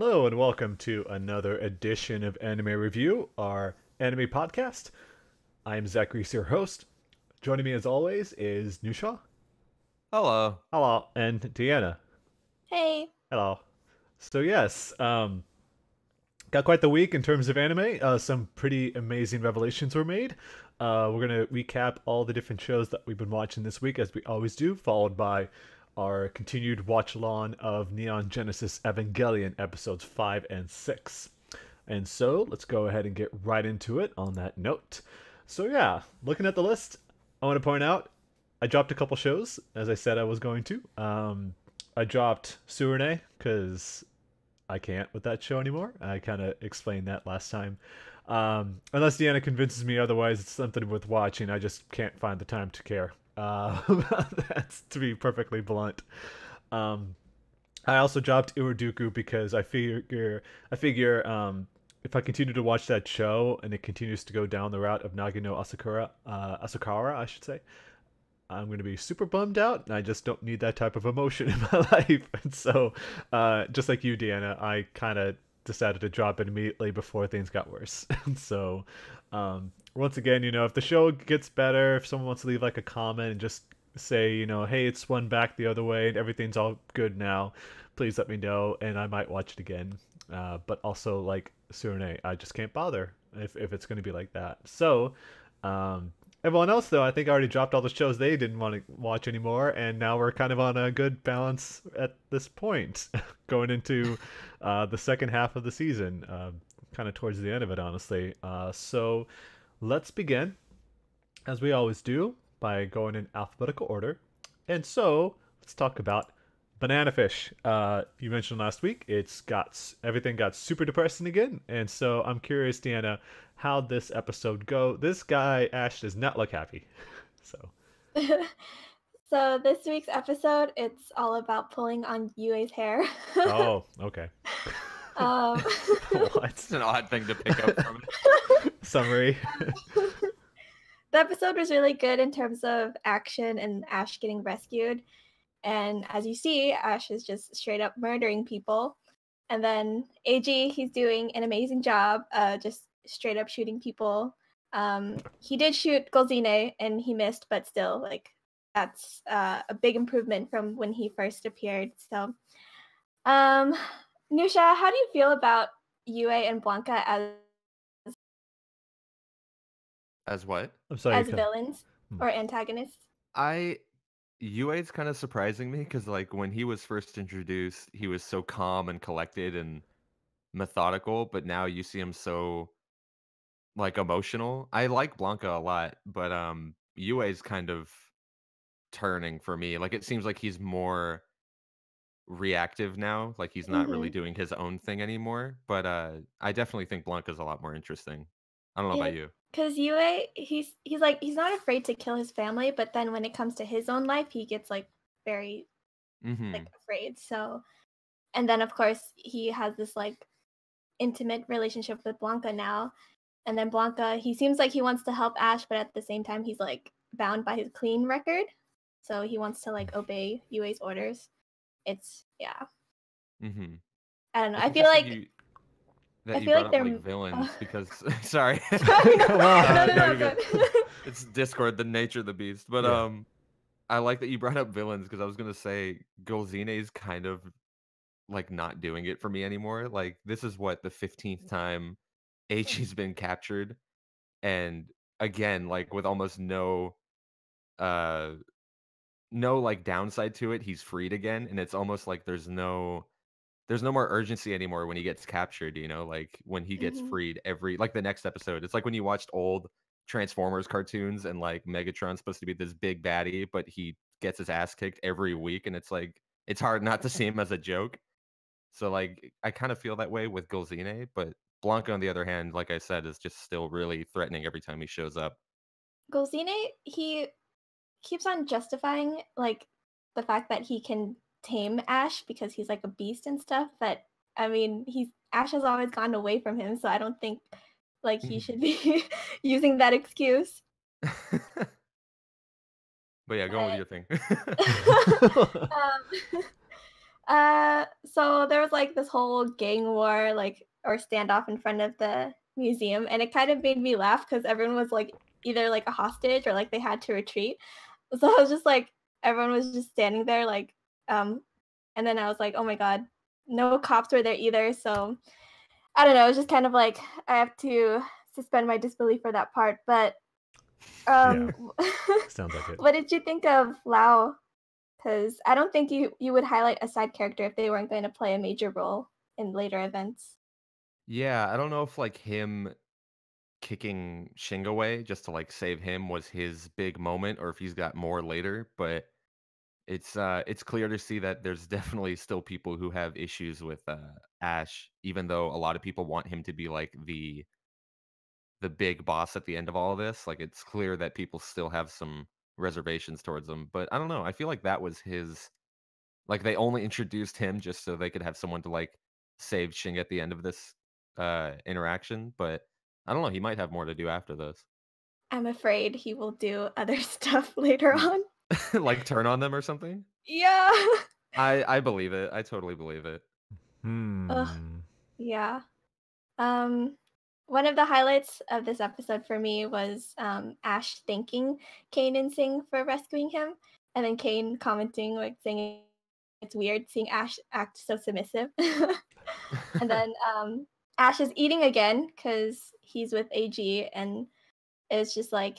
Hello and welcome to another edition of Anime Review, our anime podcast. I'm Zachary, your host. Joining me as always is Nusha. Hello. Hello, and Deanna. Hey. Hello. So yes, got quite the week in terms of anime. Some pretty amazing revelations were made. We're gonna recap all the different shows that we've been watching this week, as we always do, followed by our continued watch-along of Neon Genesis Evangelion episodes 5 and 6. And so, let's go ahead and get right into it on that note. So yeah, looking at the list, I want to point out, I dropped a couple shows, as I said I was going to. I dropped Tsurune, because I can't with that show anymore. I kind of explained that last time. Unless Deanna convinces me otherwise, it's something worth watching. I just can't find the time to care. That's to be perfectly blunt. I also dropped Iroduku because I figure if I continue to watch that show and it continues to go down the route of Nagino Asakara, I should say, I'm going to be super bummed out, and I just don't need that type of emotion in my life. And so, just like you, Deanna, I kind of decided to drop it immediately before things got worse. And so, once again, if the show gets better, if someone wants to leave like a comment and just say, hey, it's swung back the other way and everything's all good now, please let me know, and I might watch it again. But also, like Tsurune, I just can't bother if it's going to be like that. So, everyone else, though, I think I already dropped all the shows they didn't want to watch anymore, and now we're kind of on a good balance at this point, going into the second half of the season, kind of towards the end of it, honestly. So let's begin, as we always do, by going in alphabetical order. And so let's talk about Banana Fish. You mentioned last week everything got super depressing again, and so I'm curious, Deanna, how this episode go. This guy Ash does not look happy. So So this week's episode, it's all about pulling on Yue's hair. Oh, okay. What? It's an odd thing to pick up from. Summary. The episode was really good in terms of action and Ash getting rescued. And as you see, Ash is just straight up murdering people. And then AG, he's doing an amazing job, just straight up shooting people. He did shoot Golzine and he missed, but still, like, that's a big improvement from when he first appeared. So, Nusha, how do you feel about Yue and Blanca As what? I'm sorry. as villains or antagonists? Yue's kind of surprising me because, like, when he was first introduced, he was so calm and collected and methodical, but now you see him so, like, emotional. I like Blanca a lot, but Yue's kind of turning for me. Like, it seems like he's more reactive now. Like, he's not really doing his own thing anymore. But I definitely think Blanca's a lot more interesting. I don't know about you. Because Yue, he's not afraid to kill his family, but then when it comes to his own life, he gets like very like afraid. So, and then of course he has this like intimate relationship with Blanca now, and then Blanca, he seems like he wants to help Ash, but at the same time he's like bound by his clean record, so he wants to like obey Yue's orders. It's I don't know. I feel like that I you feel brought like up they're like villains because sorry. Come on. No. It's Discord, the nature of the beast. But Yeah. I like that you brought up villains because I was gonna say Golzine's kind of like not doing it for me anymore. Like, this is what the 15th time Aichi's been captured, and again, like, with almost no like downside to it, he's freed again, and it's almost like there's no more urgency anymore when he gets captured, like when he gets freed like the next episode. It's like when you watched old Transformers cartoons and like Megatron's supposed to be this big baddie, but he gets his ass kicked every week, and it's like it's hard not to see him as a joke. So like I kind of feel that way with Golzine, but Blanca on the other hand, like I said, is just still really threatening every time he shows up. Golzine, he keeps on justifying like the fact that he can tame Ash because he's like a beast and stuff, but I mean Ash has always gone away from him, so I don't think like he should be using that excuse. But yeah, go on with your thing. So there was like this whole gang war, like or standoff in front of the museum, and it kind of made me laugh because everyone was like either like a hostage or like they had to retreat. So I was just like, everyone was just standing there, like, and then I was like, oh my god, no cops were there either. So I don't know. It was just kind of like I have to suspend my disbelief for that part. But Yeah, sounds like it. what did you think of Lao? Because I don't think you would highlight a side character if they weren't going to play a major role in later events. Yeah, I don't know if like him kicking Shing away just to like save him was his big moment or if he's got more later, but it's clear to see that there's definitely still people who have issues with Ash, even though a lot of people want him to be like the big boss at the end of all of this. Like it's clear that people still have some reservations towards him. But I don't know. I feel like that was his like they only introduced him just so they could have someone to like save Shing at the end of this interaction. But I don't know, he might have more to do after this. I'm afraid he will do other stuff later on. Like turn on them or something? Yeah. I believe it. I totally believe it. Ugh, yeah. One of the highlights of this episode for me was Ash thanking Kane and Sing for rescuing him, and then Kane commenting like saying it's weird seeing Ash act so submissive. And then Ash is eating again because he's with AG, and it's just like,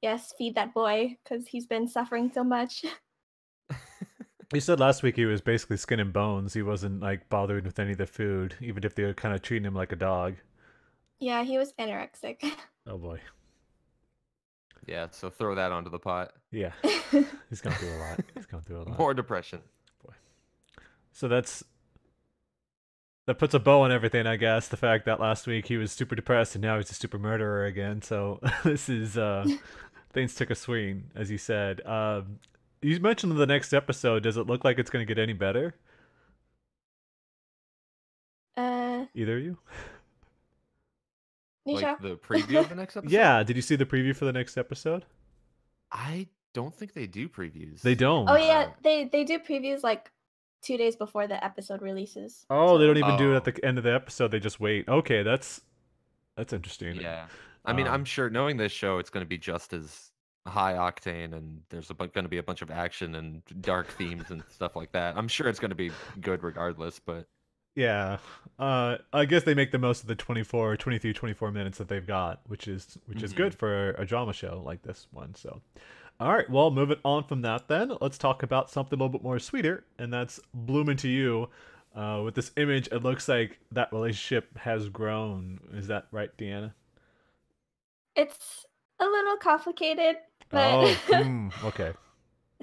yes, feed that boy because he's been suffering so much. He said last week he was basically skin and bones. He wasn't like bothered with any of the food, even if they were kind of treating him like a dog. Yeah, he was anorexic. Oh boy. Yeah, so throw that onto the pot. Yeah. He's gone through a lot. He's gone through a lot. More depression. Boy. So that puts a bow on everything, I guess. The fact that last week he was super depressed and now he's a super murderer again. So this is things took a swing, as you said. You mentioned the next episode. Does it look like it's going to get any better? Either of you? Nisha? Like the preview of the next episode? Yeah. Did you see the preview for the next episode? I don't think they do previews. They don't. Oh yeah, they do previews like 2 days before the episode releases. Oh, so they don't even do it at the end of the episode. They just wait. Okay, that's interesting. Yeah. I mean, I'm sure knowing this show, it's going to be just as high octane and there's going to be a bunch of action and dark themes and stuff like that. I'm sure it's going to be good regardless, but yeah. I guess they make the most of the 24 minutes that they've got, which is good for a drama show like this one. So all right, well, moving on from that then, let's talk about something a little bit more sweeter, and that's Bloom Into You. With this image, it looks like that relationship has grown. Is that right, Deanna? It's a little complicated, but... okay.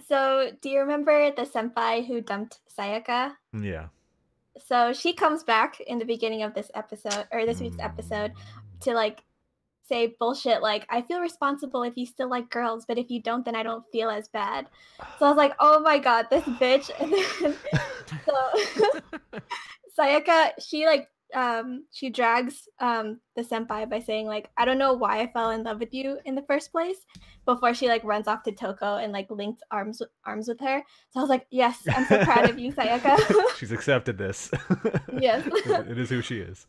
So, do you remember the senpai who dumped Sayaka? Yeah. So she comes back in the beginning of this episode, or this week's episode, to like say bullshit like, I feel responsible if you still like girls, but if you don't, then I don't feel as bad. So I was like, oh my god, this bitch. And then, so Sayaka, she like she drags the senpai by saying like, I don't know why I fell in love with you in the first place, before she like runs off to Toko and like linked arms with her. So I was like, yes, I'm so proud of you, Sayaka. She's accepted this. Yes. It is who she is.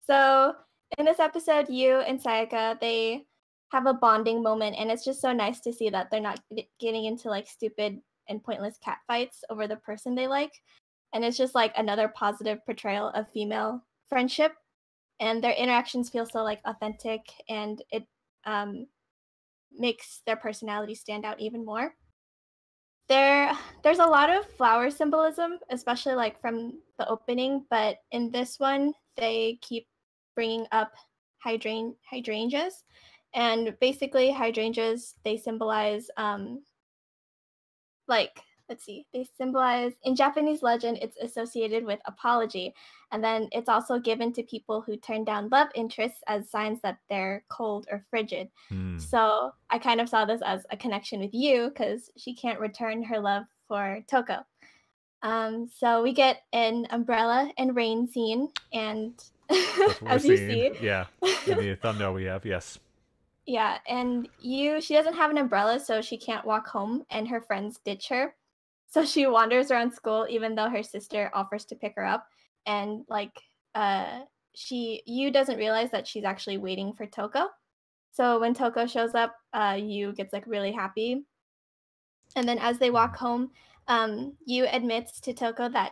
So in this episode, Yu and Sayaka, they have a bonding moment, and it's just so nice to see that they're not getting into like stupid and pointless cat fights over the person they like. And it's just like another positive portrayal of female friendship, and their interactions feel so like authentic, and it makes their personality stand out even more. There's a lot of flower symbolism, especially like from the opening, but in this one they keep bringing up hydrangeas, and basically hydrangeas, they symbolize like, let's see, they symbolize, in Japanese legend, it's associated with apology, and then it's also given to people who turn down love interests as signs that they're cold or frigid. So I kind of saw this as a connection with Yu, because she can't return her love for Toko. So we get an umbrella and rain scene, and as you see, yeah, in the thumbnail we have, yes. Yeah, and she doesn't have an umbrella, so she can't walk home, and her friends ditch her. So she wanders around school even though her sister offers to pick her up, and like Yu doesn't realize that she's actually waiting for Toko. So when Toko shows up, Yu gets like really happy. And then as they walk home, Yu admits to Toko that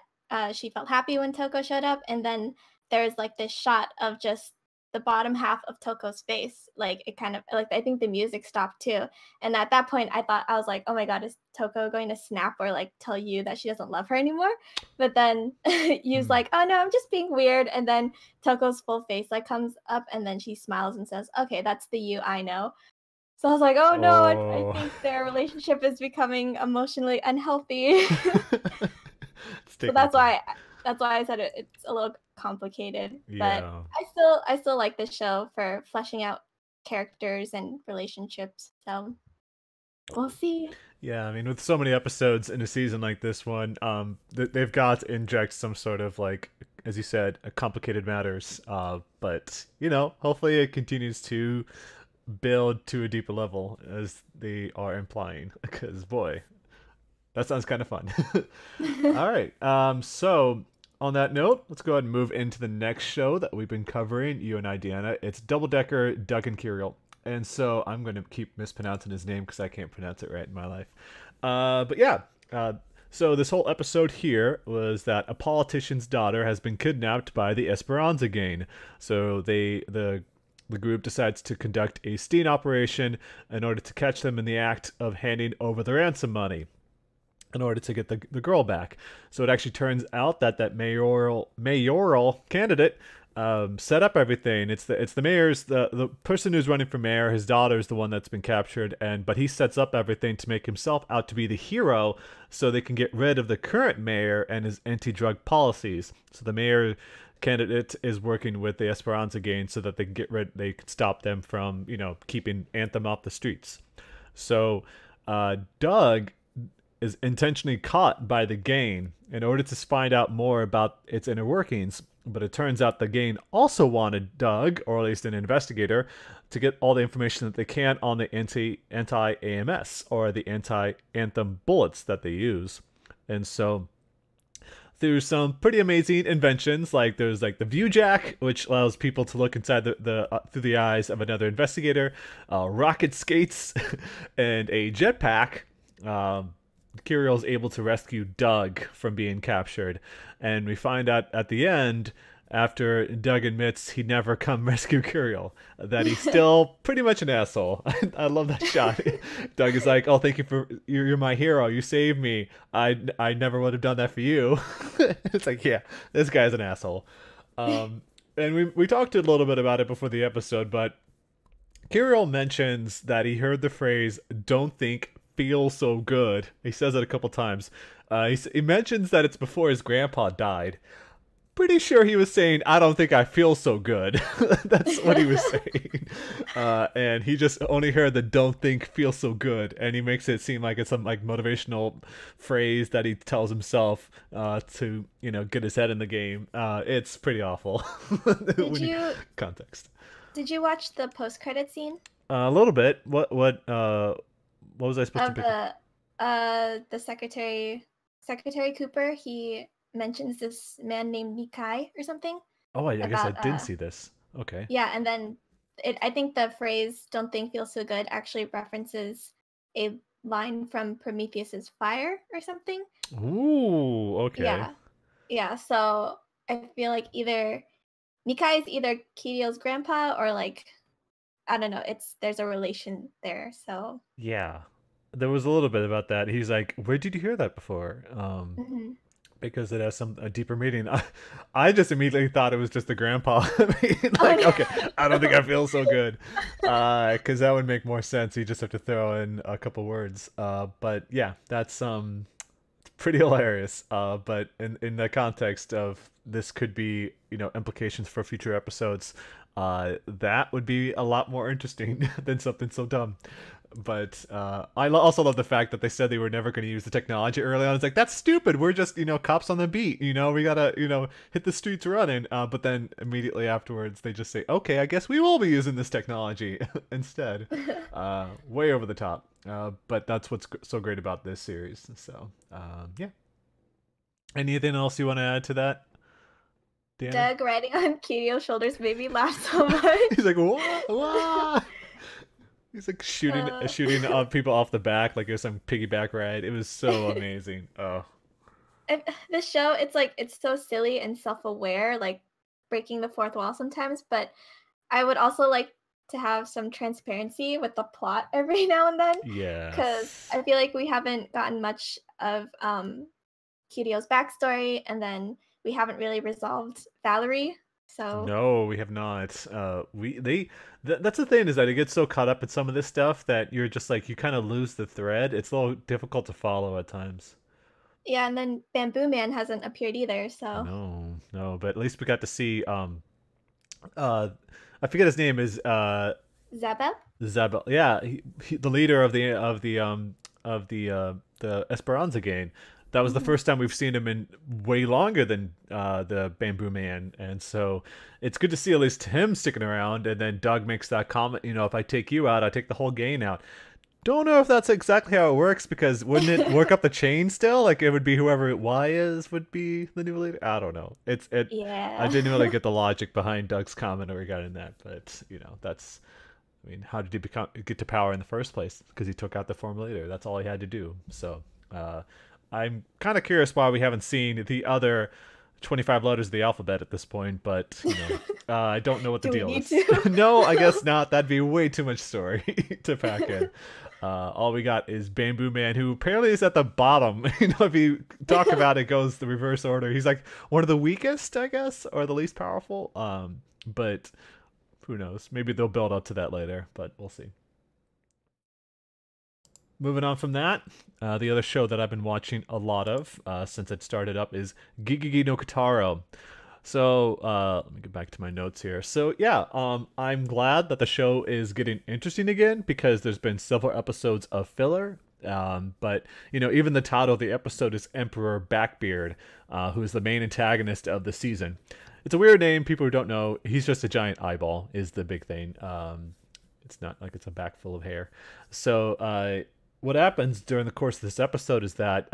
she felt happy when Toko showed up, and then there's like this shot of just the bottom half of Toko's face. Like it kind of like I think the music stopped too. And at that point I was like, oh my god, is Toko going to snap or like tell Yu that she doesn't love her anymore? But then Yu's like, oh no, I'm just being weird. And then Toko's full face like comes up and then she smiles and says, okay, that's the Yu I know. So I was like, oh no, I think their relationship is becoming emotionally unhealthy. So that's why I said it's a little complicated. Yeah. But I still like this show for fleshing out characters and relationships. So we'll see. Yeah, I mean, with so many episodes in a season like this one, they've got to inject some sort of like, as you said, complicated matters. But you know, hopefully it continues to build to a deeper level as they are implying. Because boy, that sounds kind of fun. All right. So on that note, let's go ahead and move into the next show that we've been covering, you and I, Deanna. It's Double Decker Doug and Kirill. And so I'm going to keep mispronouncing his name because I can't pronounce it right in my life. But yeah, so this whole episode here was that a politician's daughter has been kidnapped by the Esperanza gang. So the group decides to conduct a sting operation in order to catch them in the act of handing over the ransom money in order to get the girl back. So it actually turns out that mayoral candidate set up everything. It's the mayor's the person who's running for mayor. His daughter's the one that's been captured, but he sets up everything to make himself out to be the hero, so they can get rid of the current mayor and his anti-drug policies. So the mayor candidate is working with the Esperanza gang so that they can stop them from keeping Anthem off the streets. So Doug is intentionally caught by the gang in order to find out more about its inner workings. But it turns out the gang also wanted Doug, or at least an investigator, to get all the information that they can on the anti-AMS, or the anti-Anthem bullets that they use. And so through some pretty amazing inventions, like there's like the view jack, which allows people to look inside through the eyes of another investigator, rocket skates, and a jetpack, Kirill is able to rescue Doug from being captured. And we find out at the end, after Doug admits he'd never come rescue Kirill, that he's still pretty much an asshole. I love that shot. Doug is like, oh, thank you you're my hero. You saved me. I never would have done that for you. It's like, yeah, this guy's an asshole. And we talked a little bit about it before the episode, but Kirill mentions that he heard the phrase, don't think, feel so good. He says it a couple times. He mentions that it's before his grandpa died. Pretty sure he was saying, I don't think I feel so good. That's what he was saying. And he just only heard the don't think, feel so good. And he makes it seem like it's some like motivational phrase that he tells himself to, get his head in the game. It's pretty awful. Context. Did you watch the post-credit scene? A little bit. What was I supposed to pick? The Secretary Cooper, he mentions this man named Nikai or something. Oh, I guess I didn't see this. Okay. Yeah, and then I think the phrase "don't think feels so good" actually references a line from Prometheus's Fire or something. Ooh, okay. Yeah. So I feel like either Nikai is either Kirill's grandpa or like, I don't know. There's a relation there. So yeah, there was a little bit about that. He's like, "Where did you hear that before?" Because it has a deeper meaning. I just immediately thought it was just the grandpa. Okay, I don't think I feel so good, because that would make more sense. You just have to throw in a couple words. But yeah, that's pretty hilarious. But in the context of this could be implications for future episodes. that would be a lot more interesting than something so dumb. But also love the fact that they said they were never going to use the technology early on. It's like, that's stupid. We're just, cops on the beat. We gotta, hit the streets running. But then immediately afterwards, they just say, okay, I guess we will be using this technology instead. Way over the top. But that's what's so great about this series. So, yeah. Anything else you want to add to that, Deanna? Doug riding on Kirill's shoulders made me laugh so much. He's like, what? He's like shooting people off the back like it was some piggyback ride. It was so amazing. Oh. This show, it's so silly and self-aware, like breaking the fourth wall sometimes, but I would also like to have some transparency with the plot every now and then. Yeah. Because I feel like we haven't gotten much of Kirill's backstory, and then we haven't really resolved Valerie. So no, we have not. That's the thing, is that it gets so caught up in some of this stuff that you're just like, you kind of lose the thread. It's a little difficult to follow at times. Yeah, and then Bamboo Man hasn't appeared either, so no, but at least we got to see I forget his name is Zabel. Yeah, he, the leader of the Esperanza gang. That was the first time we've seen him in way longer than the Bamboo Man, and so it's good to see at least him sticking around. And then Doug makes that comment, if I take you out, I take the whole gang out. Don't know if that's exactly how it works, because wouldn't it work up the chain still? Like, it would be whoever Y is would be the new leader. I don't know. Yeah. I didn't really get the logic behind Doug's comment regarding that, but that's. I mean, how did he get to power in the first place? Because he took out the former leader. That's all he had to do. So. I'm kind of curious why we haven't seen the other 25 letters of the alphabet at this point, but I don't know what the deal is. No, I guess not. That'd be way too much story to pack in. All we got is Bamboo Man, who apparently is at the bottom. If you talk about it, goes the reverse order. He's like one of the weakest, I guess, or the least powerful. But who knows? Maybe they'll build up to that later, but we'll see. Moving on from that, the other show that I've been watching a lot of since it started up is Gegege no Kitaro. So let me get back to my notes here. So yeah, I'm glad that the show is getting interesting again, because there's been several episodes of filler. But even the title of the episode is Emperor Backbeard, who is the main antagonist of the season. It's a weird name. People who don't know, he's just a giant eyeball is the big thing. It's not like it's a back full of hair. So what happens during the course of this episode is that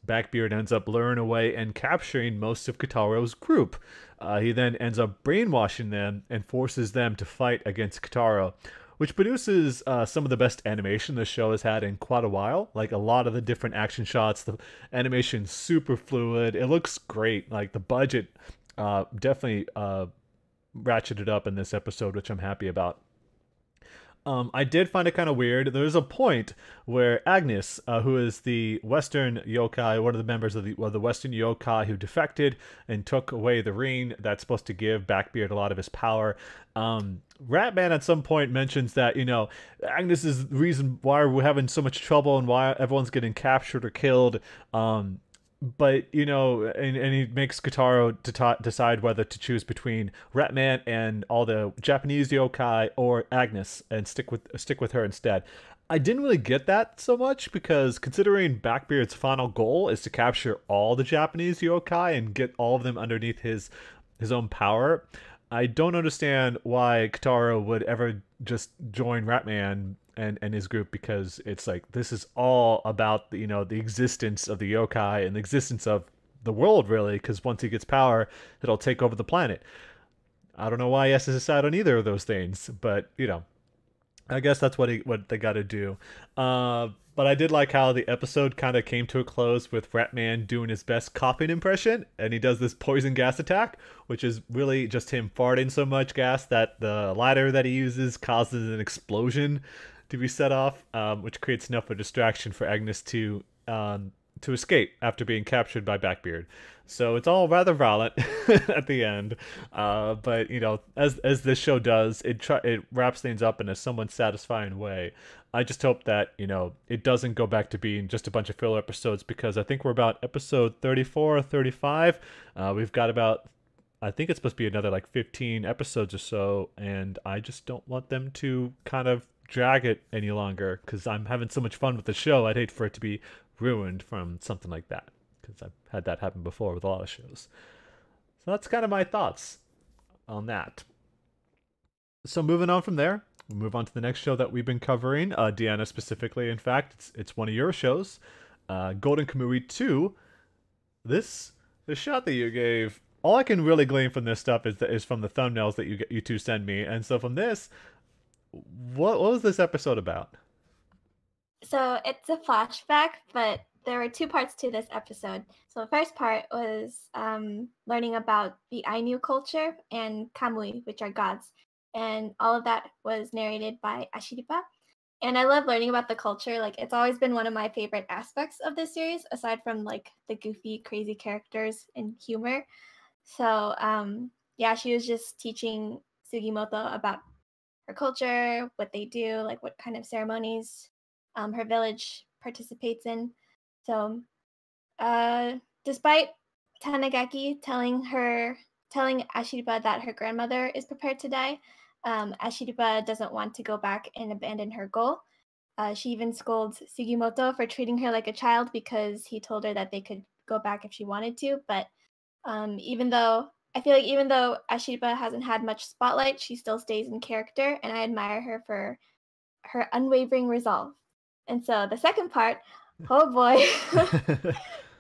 Backbeard ends up luring away and capturing most of Kitaro's group. He then ends up brainwashing them and forces them to fight against Kitaro, which produces some of the best animation the show has had in quite a while. Like, a lot of the different action shots, the animation's super fluid. It looks great. Like, the budget definitely ratcheted up in this episode, which I'm happy about. I did find it kind of weird. There's a point where Agnes, who is the Western yokai, one of the members of the Western yokai who defected and took away the ring that's supposed to give Backbeard a lot of his power. Ratman at some point mentions that, Agnes is the reason why we're having so much trouble and why everyone's getting captured or killed. But, and he makes Kitaro decide whether to choose between Ratman and all the Japanese yokai or Agnes and stick with her instead. I didn't really get that so much, because considering Backbeard's final goal is to capture all the Japanese yokai and get all of them underneath his own power, I don't understand why Kitaro would ever just join Ratman and his group, because it's like, this is all about the existence of the yokai and the existence of the world, really, because once he gets power, it'll take over the planet. I don't know why he has to decide on either of those things, but I guess that's what they got to do. But I did like how the episode kind of came to a close with Ratman doing his best coughing impression, and he does this poison gas attack, which is really just him farting so much gas that the lighter that he uses causes an explosion to be set off, which creates enough of a distraction for Agnes to escape after being captured by Backbeard. So it's all rather violent at the end, but as this show does, it wraps things up in a somewhat satisfying way. I just hope that it doesn't go back to being just a bunch of filler episodes, because I think we're about episode 34 or 35. We've got about I think it's supposed to be another like 15 episodes or so, and I just don't want them to kind of drag it any longer because I'm having so much fun with the show. I'd hate for it to be ruined from something like that because I've had that happen before with a lot of shows. So that's kind of my thoughts on that. So moving on from there, we'll move on to the next show that we've been covering. Deanna specifically, in fact, it's one of your shows, Golden Kamuy 2. The shot that you gave, all I can really glean from this stuff is from the thumbnails that you two send me. And so from this, what was this episode about? So it's a flashback, but there were two parts to this episode. So the first part was learning about the Ainu culture and Kamuy, which are gods. And all of that was narrated by Ashiripa. And I love learning about the culture. Like, it's always been one of my favorite aspects of this series, aside from like the goofy, crazy characters and humor. So yeah, she was just teaching Sugimoto about her culture, what they do, like what kind of ceremonies her village participates in. So despite Tanigaki telling Ashiripa that her grandmother is prepared to die, Ashiripa doesn't want to go back and abandon her goal. She even scolds Sugimoto for treating her like a child because he told her that they could go back if she wanted to. But even though Ashiripa hasn't had much spotlight, she still stays in character, and I admire her for her unwavering resolve. And so the second part, oh boy.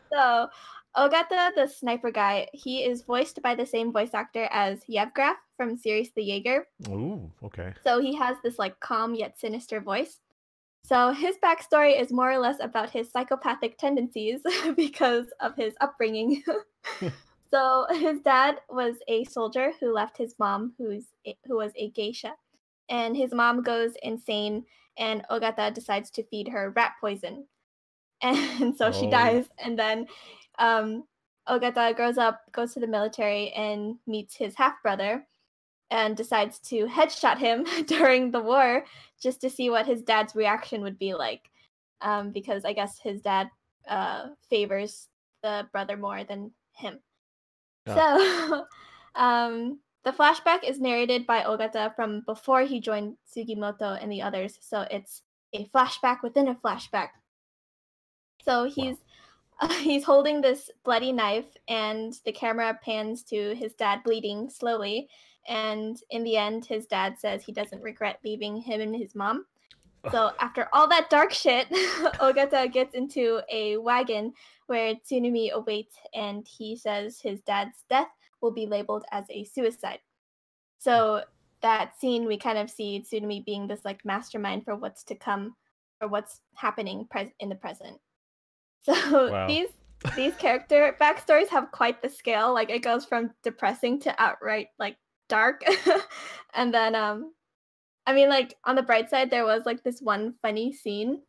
So Ogata, the sniper guy, he is voiced by the same voice actor as Yevgraf from Sirius the Jaeger. Ooh, okay. So he has this like calm yet sinister voice. So his backstory is more or less about his psychopathic tendencies because of his upbringing. So his dad was a soldier who left his mom, who was a geisha. And his mom goes insane, and Ogata decides to feed her rat poison. And so she dies, and then Ogata grows up, goes to the military, and meets his half-brother, and decides to headshot him during the war just to see what his dad's reaction would be like, because I guess his dad favors the brother more than him. So the flashback is narrated by Ogata from before he joined Sugimoto and the others, so it's a flashback within a flashback. So he's holding this bloody knife, and the camera pans to his dad bleeding slowly. And in the end, his dad says he doesn't regret leaving him and his mom. So after all that dark shit, Ogata gets into a wagon where Tsunemi awaits, and he says his dad's death will be labeled as a suicide. So that scene, we kind of see Tsunemi being this like mastermind for what's to come, or what's happening in the present. So wow. These character backstories have quite the scale. Like, it goes from depressing to outright like dark. And then I mean, like, on the bright side, there was like this one funny scene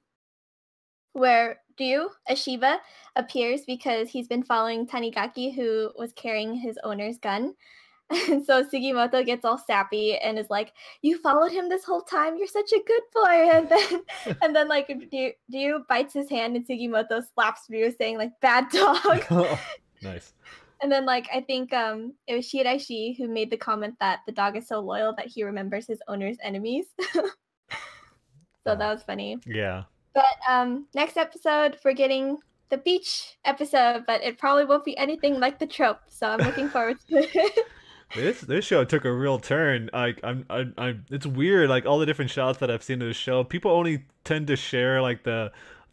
where Ryu, a Shiva, appears because he's been following Tanigaki, who was carrying his owner's gun. And so Sugimoto gets all sappy and is like, "You followed him this whole time? You're such a good boy." And then like Ryu bites his hand, and Sugimoto slaps Ryu, saying like, "Bad dog." Nice. And then like I think it was Shiraishi who made the comment that the dog is so loyal that he remembers his owner's enemies. So that was funny. Yeah. But next episode we're getting the beach episode, but it probably won't be anything like the trope. So I'm looking forward to it. This show took a real turn. Like it's weird. Like all the different shots that I've seen in the show, people only tend to share like the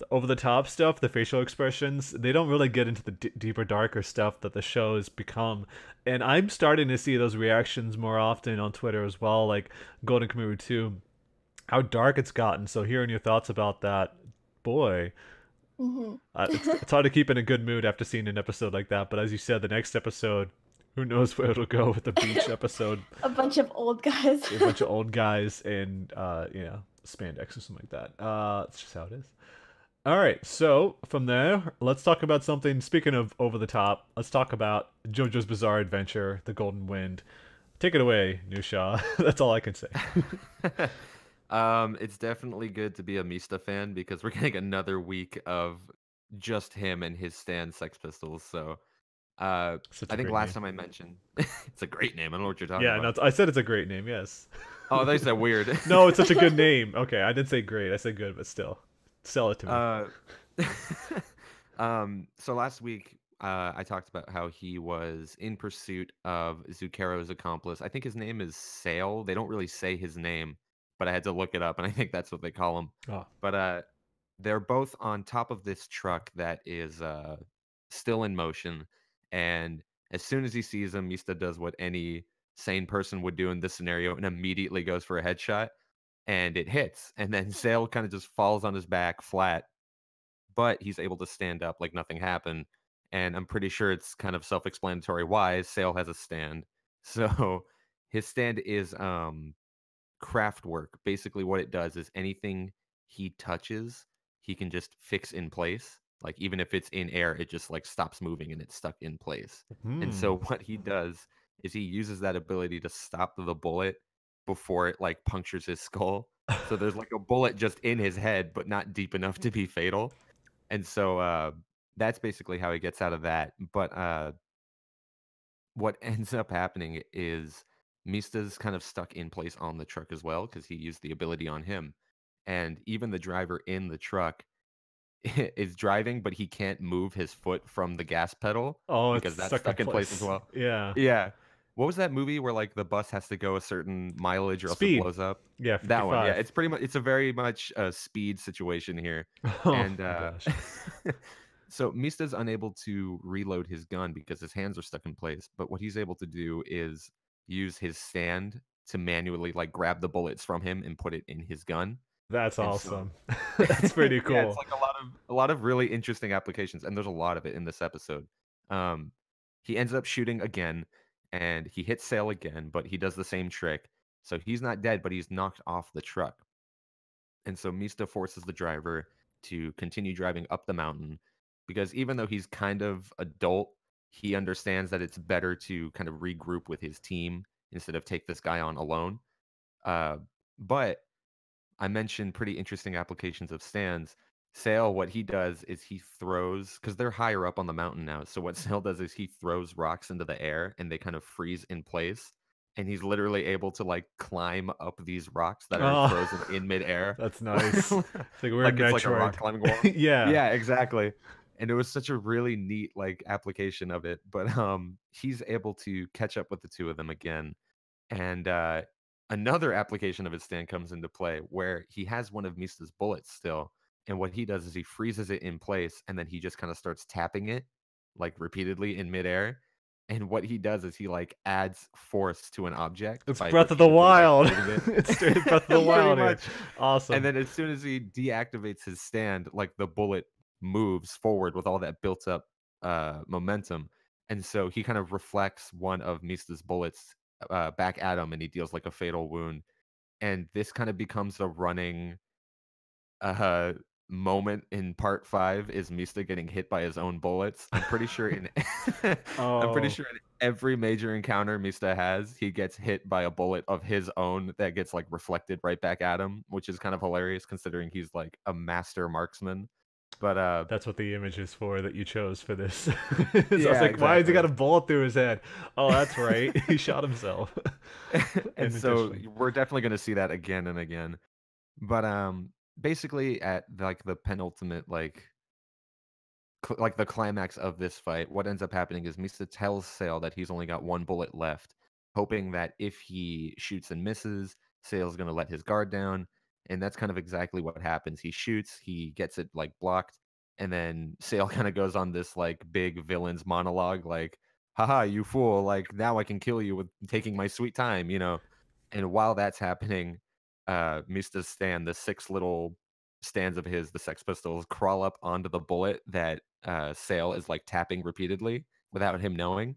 over the top stuff, the facial expressions. They don't really get into the deeper, darker stuff that the show has become. And I'm starting to see those reactions more often on Twitter as well. Like Golden Kamuy 2, how dark it's gotten. So hearing your thoughts about that, boy. Mm-hmm. It's hard to keep in a good mood after seeing an episode like that. But as you said, the next episode, who knows where it'll go with the beach episode. A bunch of old guys. A bunch of old guys and, spandex or something like that. It's just how it is. All right, so from there, let's talk about something. Speaking of over the top, let's talk about JoJo's Bizarre Adventure, The Golden Wind. Take it away, Nusha. That's all I can say. It's definitely good to be a Mista fan because we're getting another week of just him and his stand Sex Pistols. So I Such a think great last name. time I mentioned it's a great name. I don't know what you're talking Yeah, about. no, I said it's a great name. Yes. Oh, they said weird. No, it's such a good name. Okay, I didn't say great. I said good, but still, sell it to me. So last week, I talked about how he was in pursuit of Zucaro's accomplice. I think his name is Sale. They don't really say his name, but I had to look it up, and I think that's what they call him. Oh. But they're both on top of this truck that is still in motion, and as soon as he sees him, Mista does what any sane person would do in this scenario and immediately goes for a headshot, and it hits. And then Sale kind of just falls on his back flat, but he's able to stand up like nothing happened. And I'm pretty sure it's kind of self-explanatory why Sale has a stand. So his stand is craft work. Basically what it does is anything he touches, he can just fix in place. Like even if it's in air, it just like stops moving and it's stuck in place. And so what he does is he uses that ability to stop the bullet before it like punctures his skull. So there's like a bullet just in his head, but not deep enough to be fatal. And so that's basically how he gets out of that. But what ends up happening is Mista's kind of stuck in place on the truck as well because he used the ability on him. And even the driver in the truck is driving, but he can't move his foot from the gas pedal because It's that's stuck in place as well. Yeah. Yeah. What was that movie where like the bus has to go a certain mileage or else it Speed. blows up? Yeah, That one. Yeah, 55. it's pretty much it's a very much a speed situation here. Oh And my gosh. so Mista's unable to reload his gun because his hands are stuck in place. But what he's able to do is use his stand to manually like grab the bullets from him and put it in his gun. That's And so awesome. That's pretty cool. yeah, it's like a lot of really interesting applications, and there's a lot of it in this episode. He ends up shooting again, and he hits Sale again, but he does the same trick. So he's not dead, but he's knocked off the truck. And so Mista forces the driver to continue driving up the mountain because even though he's kind of adult, he understands that it's better to kind of regroup with his team instead of take this guy on alone. But I mentioned pretty interesting applications of stands. Sale, what he does is he throws, because they're higher up on the mountain now. So what Sale does is he throws rocks into the air and they kind of freeze in place. And he's literally able to like climb up these rocks that are frozen in midair. That's nice. It's like we're like in it's Metroid. like a rock climbing wall. Yeah. Yeah, exactly. And it was such a really neat like application of it. But he's able to catch up with the two of them again. And another application of his stand comes into play where he has one of Mista's bullets still. And what he does is he freezes it in place and then he just kind of starts tapping it like repeatedly in midair. And what he does is he like adds force to an object. It's by Breath of the repeatedly, Wild. like, hitting it. It's straight Breath of the Wild. Here. Awesome. And then as soon as he deactivates his stand, like the bullet moves forward with all that built up momentum. And so he kind of reflects one of Mista's bullets back at him and he deals like a fatal wound. And this kind of becomes a running moment in part 5 is Mista getting hit by his own bullets. I'm pretty sure in I'm pretty sure in every major encounter Mista has, he gets hit by a bullet of his own that gets like reflected right back at him, which is kind of hilarious considering he's like a master marksman. But that's what the image is for that you chose for this. So yeah, I was like, exactly. why has he got a bullet through his head? Oh, that's right. He shot himself. And so we're definitely going to see that again and again. But basically at like the penultimate like the climax of this fight, what ends up happening is Mista tells Sale that he's only got one bullet left, hoping that if he shoots and misses, Sale's going to let his guard down. And that's kind of exactly what happens. He shoots, he gets it like blocked, and then Sale kind of goes on this like big villain's monologue, like, haha, you fool, like now I can kill you with taking my sweet time, you know. And while that's happening, Mista's stand, the 6 little stands of his, the Sex Pistols, crawl up onto the bullet that Sale is like tapping repeatedly without him knowing.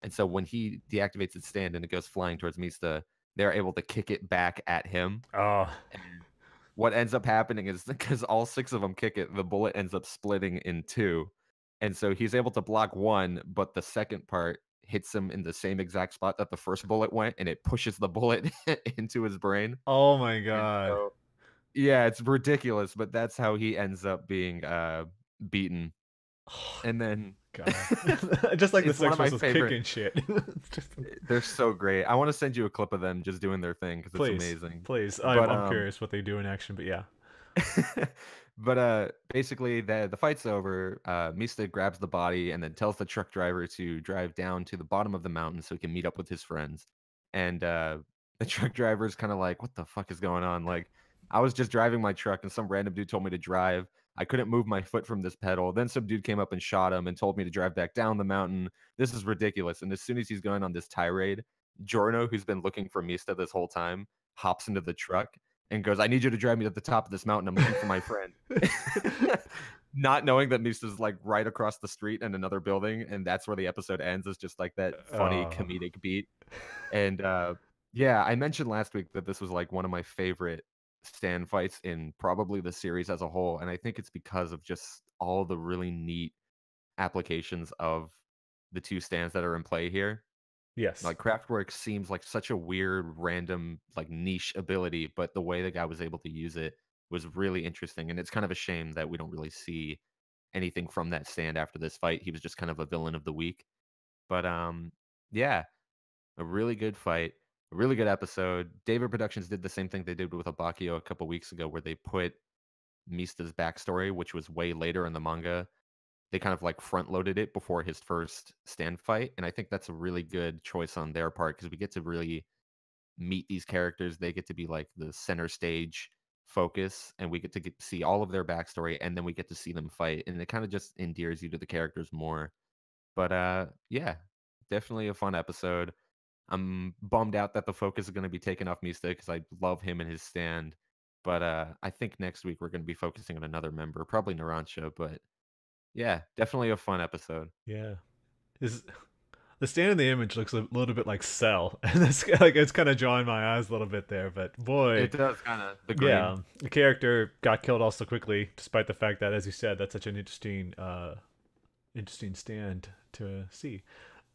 And so when he deactivates its stand and it goes flying towards Mista, they're able to kick it back at him. Oh. And what ends up happening is because all 6 of them kick it, the bullet ends up splitting in 2. And so he's able to block one, but the second part hits him in the same exact spot that the first bullet went, and it pushes the bullet into his brain. Oh my god. So, yeah, it's ridiculous, but that's how he ends up being beaten. And then God. Just like It's the one Sex of my Pistols favorite. kicking shit. They're so great. I want to send you a clip of them just doing their thing because it's Please, amazing. please. But I'm curious what they do in action, but yeah. but basically the fight's over. Mista grabs the body and then tells the truck driver to drive down to the bottom of the mountain so he can meet up with his friends. And the truck driver is kind of like, what the fuck is going on? Like, I was just driving my truck and some random dude told me to drive. I couldn't move my foot from this pedal. Then some dude came up and shot him and told me to drive back down the mountain. This is ridiculous. And as soon as he's going on this tirade, Giorno, who's been looking for Mista this whole time, hops into the truck and goes, I need you to drive me to the top of this mountain. I'm looking for my friend. Not knowing that Mista's like right across the street in another building. And that's where the episode ends, is just like that funny comedic beat. And yeah, I mentioned last week that this was like one of my favorite stand fights in probably the series as a whole. And I think it's because of just all the really neat applications of the two stands that are in play here. Yes. Like Kraftwerk seems like such a weird, random, like niche ability, but the way the guy was able to use it was really interesting. And it's kind of a shame that we don't really see anything from that stand after this fight. He was just kind of a villain of the week. But yeah, a really good fight, a really good episode. David Productions did the same thing they did with Abakio a couple weeks ago, where they put Mista's backstory, which was way later in the manga. They kind of like front loaded it before his first stand fight. And I think that's a really good choice on their part because we get to really meet these characters. They get to be like the center stage focus and we get to see all of their backstory and then we get to see them fight. And it kind of just endears you to the characters more. But yeah, definitely a fun episode. I'm bummed out that the focus is going to be taken off Mista because I love him and his stand. But I think next week we're going to be focusing on another member, probably Narancia, but yeah, definitely a fun episode. Yeah. The stand in the image looks a little bit like Cell, and that's like it's kind of drawing my eyes a little bit there. But boy, it does kind of the green. Yeah, the character got killed all so quickly, despite the fact that, as you said, that's such an interesting stand to see.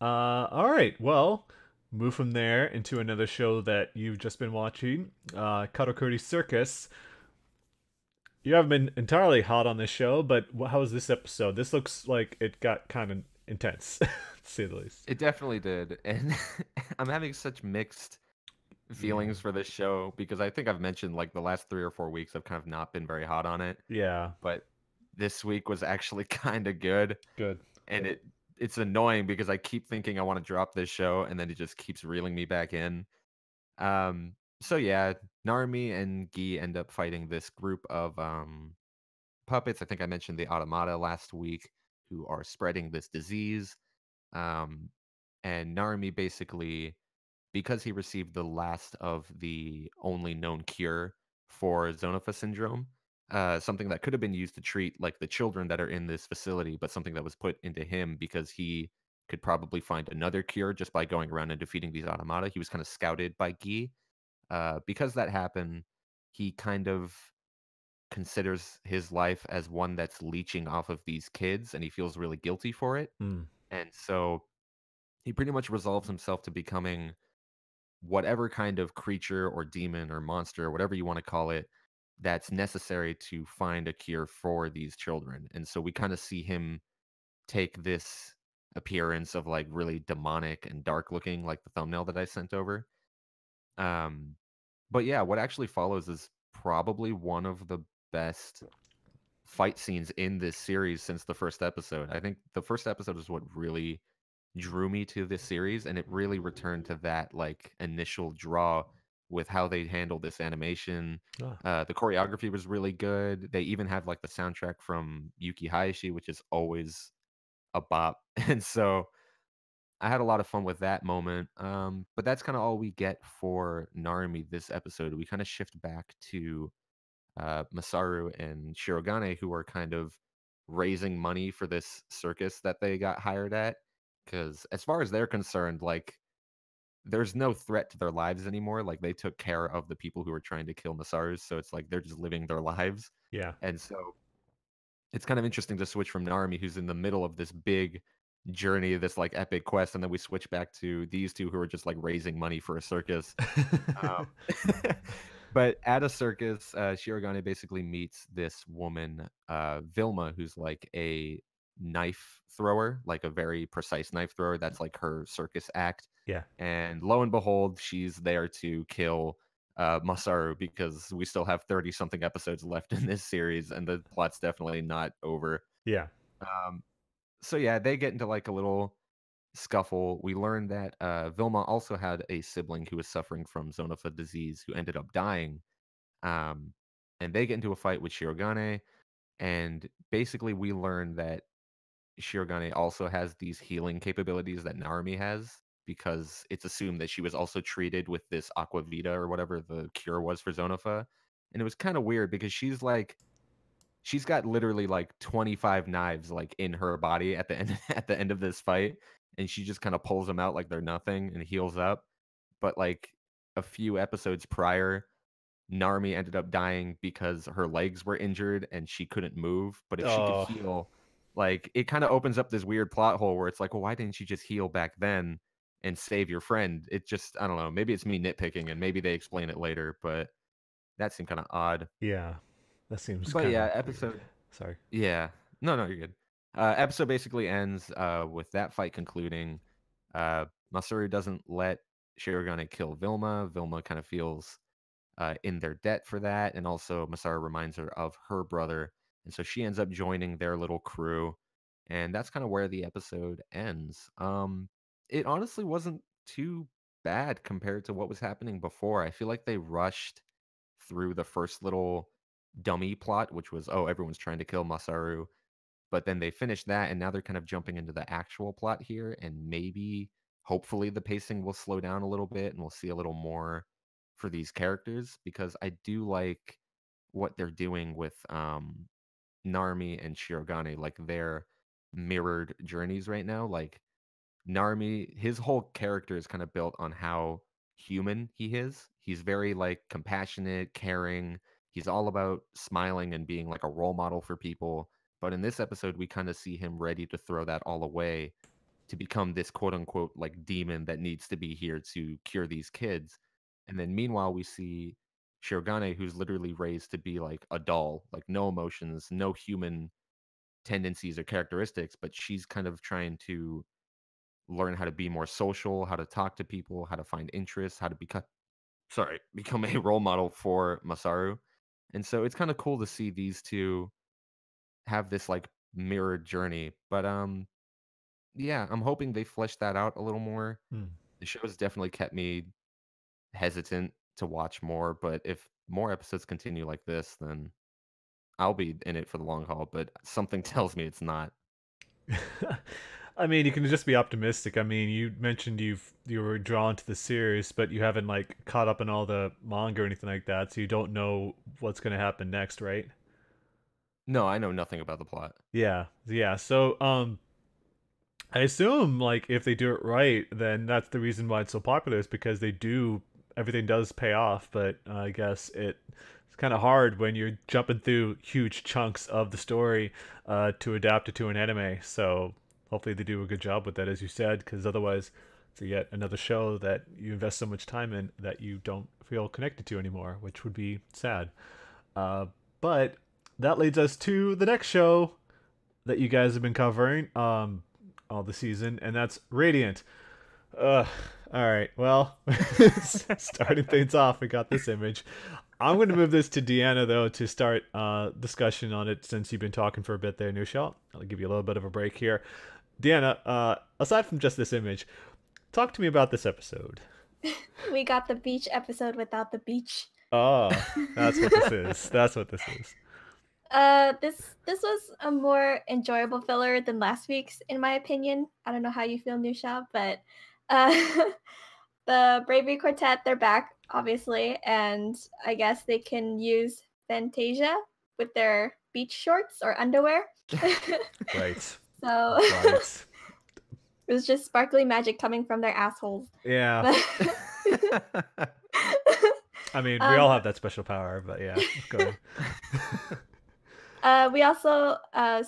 All right, well, move from there into another show that you've just been watching, Karakuri Circus. You haven't been entirely hot on this show, but how was this episode? This looks like it got kind of intense, to say the least. It definitely did, and I'm having such mixed feelings for this show because I think I've mentioned like the last 3 or 4 weeks I've kind of not been very hot on it. Yeah, but this week was actually kind of good. Good, and it's annoying because I keep thinking I want to drop this show, and then it just keeps reeling me back in. So yeah, Narumi and Gi end up fighting this group of puppets. I think I mentioned the Automata last week, who are spreading this disease. And Narumi basically, because he received the last of the only known cure for Zonopha syndrome, something that could have been used to treat like the children that are in this facility, but something that was put into him because he could probably find another cure just by going around and defeating these automata. He was kind of scouted by Gi. Because that happened, he kind of considers his life as one that's leeching off of these kids, and he feels really guilty for it. And so he pretty much resolves himself to becoming whatever kind of creature or demon or monster or whatever you want to call it that's necessary to find a cure for these children. And so we kind of see him take this appearance of like really demonic and dark looking, like the thumbnail that I sent over. But yeah, what actually follows is probably one of the best fight scenes in this series since the first episode. I think the first episode is what really drew me to this series, and it really returned to that like initial draw with how they handled this animation. The choreography was really good. They even have like the soundtrack from Yuki Hayashi, which is always a bop. And so I had a lot of fun with that moment. But that's kind of all we get for Narumi this episode. We kind of shift back to Masaru and Shirogane, who are kind of raising money for this circus that they got hired at. Because as far as they're concerned, like, there's no threat to their lives anymore. Like, they took care of the people who were trying to kill Masaru, so it's like they're just living their lives. Yeah. And so it's kind of interesting to switch from Narumi, who's in the middle of this big journey, this like epic quest, and then we switch back to these two who are just like raising money for a circus. But at a circus, Shirogane basically meets this woman, Vilma, who's like a knife thrower, like a very precise knife thrower. That's like her circus act. Yeah. And lo and behold, she's there to kill Masaru, because we still have 30-something episodes left in this series, and the plot's definitely not over. Yeah. So yeah, they get into like a little scuffle. We learn that Vilma also had a sibling who was suffering from Zonofa disease who ended up dying. Um, and they get into a fight with Shirogane, and basically we learn that Shirogane also has these healing capabilities that Narumi has, because it's assumed that she was also treated with this Aquavita or whatever the cure was for Zonofa. And it was kind of weird because she's got literally like 25 knives like in her body at the end at the end of this fight, and she just kind of pulls them out like they're nothing and heals up. But like a few episodes prior, Narumi ended up dying because her legs were injured and she couldn't move. But if she could Oh, heal, like it kind of opens up this weird plot hole where it's like, well, why didn't she just heal back then and save your friend? It just, I don't know. Maybe it's me nitpicking and maybe they explain it later, but that seemed kind of odd. yeah. That seems But kind of yeah, weird. Sorry. yeah. No, you're good. Episode basically ends with that fight concluding. Masaru doesn't let Shirogane kill Vilma. Vilma kind of feels in their debt for that, and also Masaru reminds her of her brother, and so she ends up joining their little crew, and that's kind of where the episode ends. It honestly wasn't too bad compared to what was happening before. I feel like they rushed through the first little dummy plot, which was, oh, everyone's trying to kill Masaru. But then they finished that, and now they're kind of jumping into the actual plot here, and maybe, hopefully, the pacing will slow down a little bit, and we'll see a little more for these characters, because I do like what they're doing with Narumi and Shirogane, like their mirrored journeys right now. Like Narumi, his whole character is kind of built on how human he is. He's very like compassionate, caring. He's all about smiling and being like a role model for people. But in this episode, we kind of see him ready to throw that all away to become this quote unquote like demon that needs to be here to cure these kids. And then meanwhile, we see Shirogane, who's literally raised to be like a doll, like no emotions, no human tendencies or characteristics, but she's kind of trying to learn how to be more social, how to talk to people, how to find interests, how to become a role model for Masaru. And so it's kind of cool to see these two have this like mirrored journey. But yeah, I'm hoping they flesh that out a little more. Hmm. The show's definitely kept me hesitant to watch more, but if more episodes continue like this, then I'll be in it for the long haul, but something tells me it's not. I mean, you can just be optimistic. I mean, you mentioned you were drawn to the series, but you haven't like caught up on all the manga or anything like that, so you don't know what's going to happen next, right? No, I know nothing about the plot. Yeah, yeah. So, I assume like if they do it right, then that's the reason why it's so popular is because they do everything does pay off. But I guess it's kind of hard when you're jumping through huge chunks of the story to adapt it to an anime. So hopefully they do a good job with that, as you said, because otherwise it's yet another show that you invest so much time in that you don't feel connected to anymore, which would be sad. But that leads us to the next show that you guys have been covering all the season, and that's Radiant. All right, well, starting things off, we got this image. I'm going to move this to Deanna, though, to start discussion on it since you've been talking for a bit there, Nushal. I'll give you a little bit of a break here. Deanna, aside from just this image, talk to me about this episode. We got the beach episode without the beach. Oh, that's what this is. That's what this is. This was a more enjoyable filler than last week's, in my opinion. I don't know how you feel, Nusha, but the Bravery Quartet, they're back, obviously, and I guess they can use Fantasia with their beach shorts or underwear. Right. So Right. it was just sparkly magic coming from their assholes. Yeah. I mean, we all have that special power, but yeah, go ahead. We also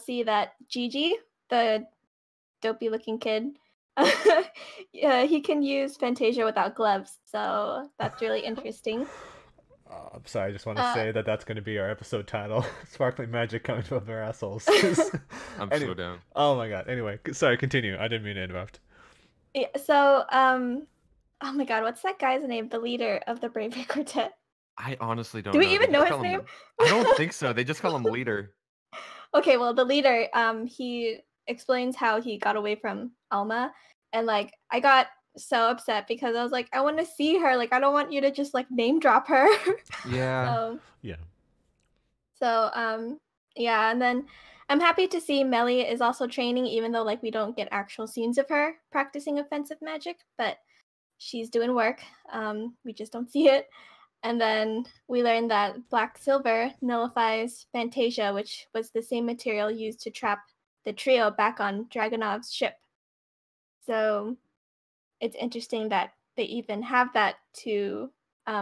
see that Gigi, the dopey-looking kid, he can use Fantasia without gloves, so that's really interesting. I'm sorry, I just want to say that that's going to be our episode title. Sparkling magic coming from their assholes. I'm so down. Oh my god. Anyway, sorry, continue. I didn't mean to interrupt. Yeah, so, oh my god, what's that guy's name? The leader of the Bravery Quartet? I honestly don't Do know. we even know his name? I don't think so. They just call him leader. Okay, well, the leader, he explains how he got away from Alma, and like I got so upset because I was like, I want to see her. Like, I don't want you to just like name drop her. Yeah. So, yeah, and then I'm happy to see Melly is also training, even though like we don't get actual scenes of her practicing offensive magic, but she's doing work. We just don't see it. And then we learned that Black Silver nullifies Fantasia, which was the same material used to trap the trio back on Dragonov's ship. So it's interesting that they even have that to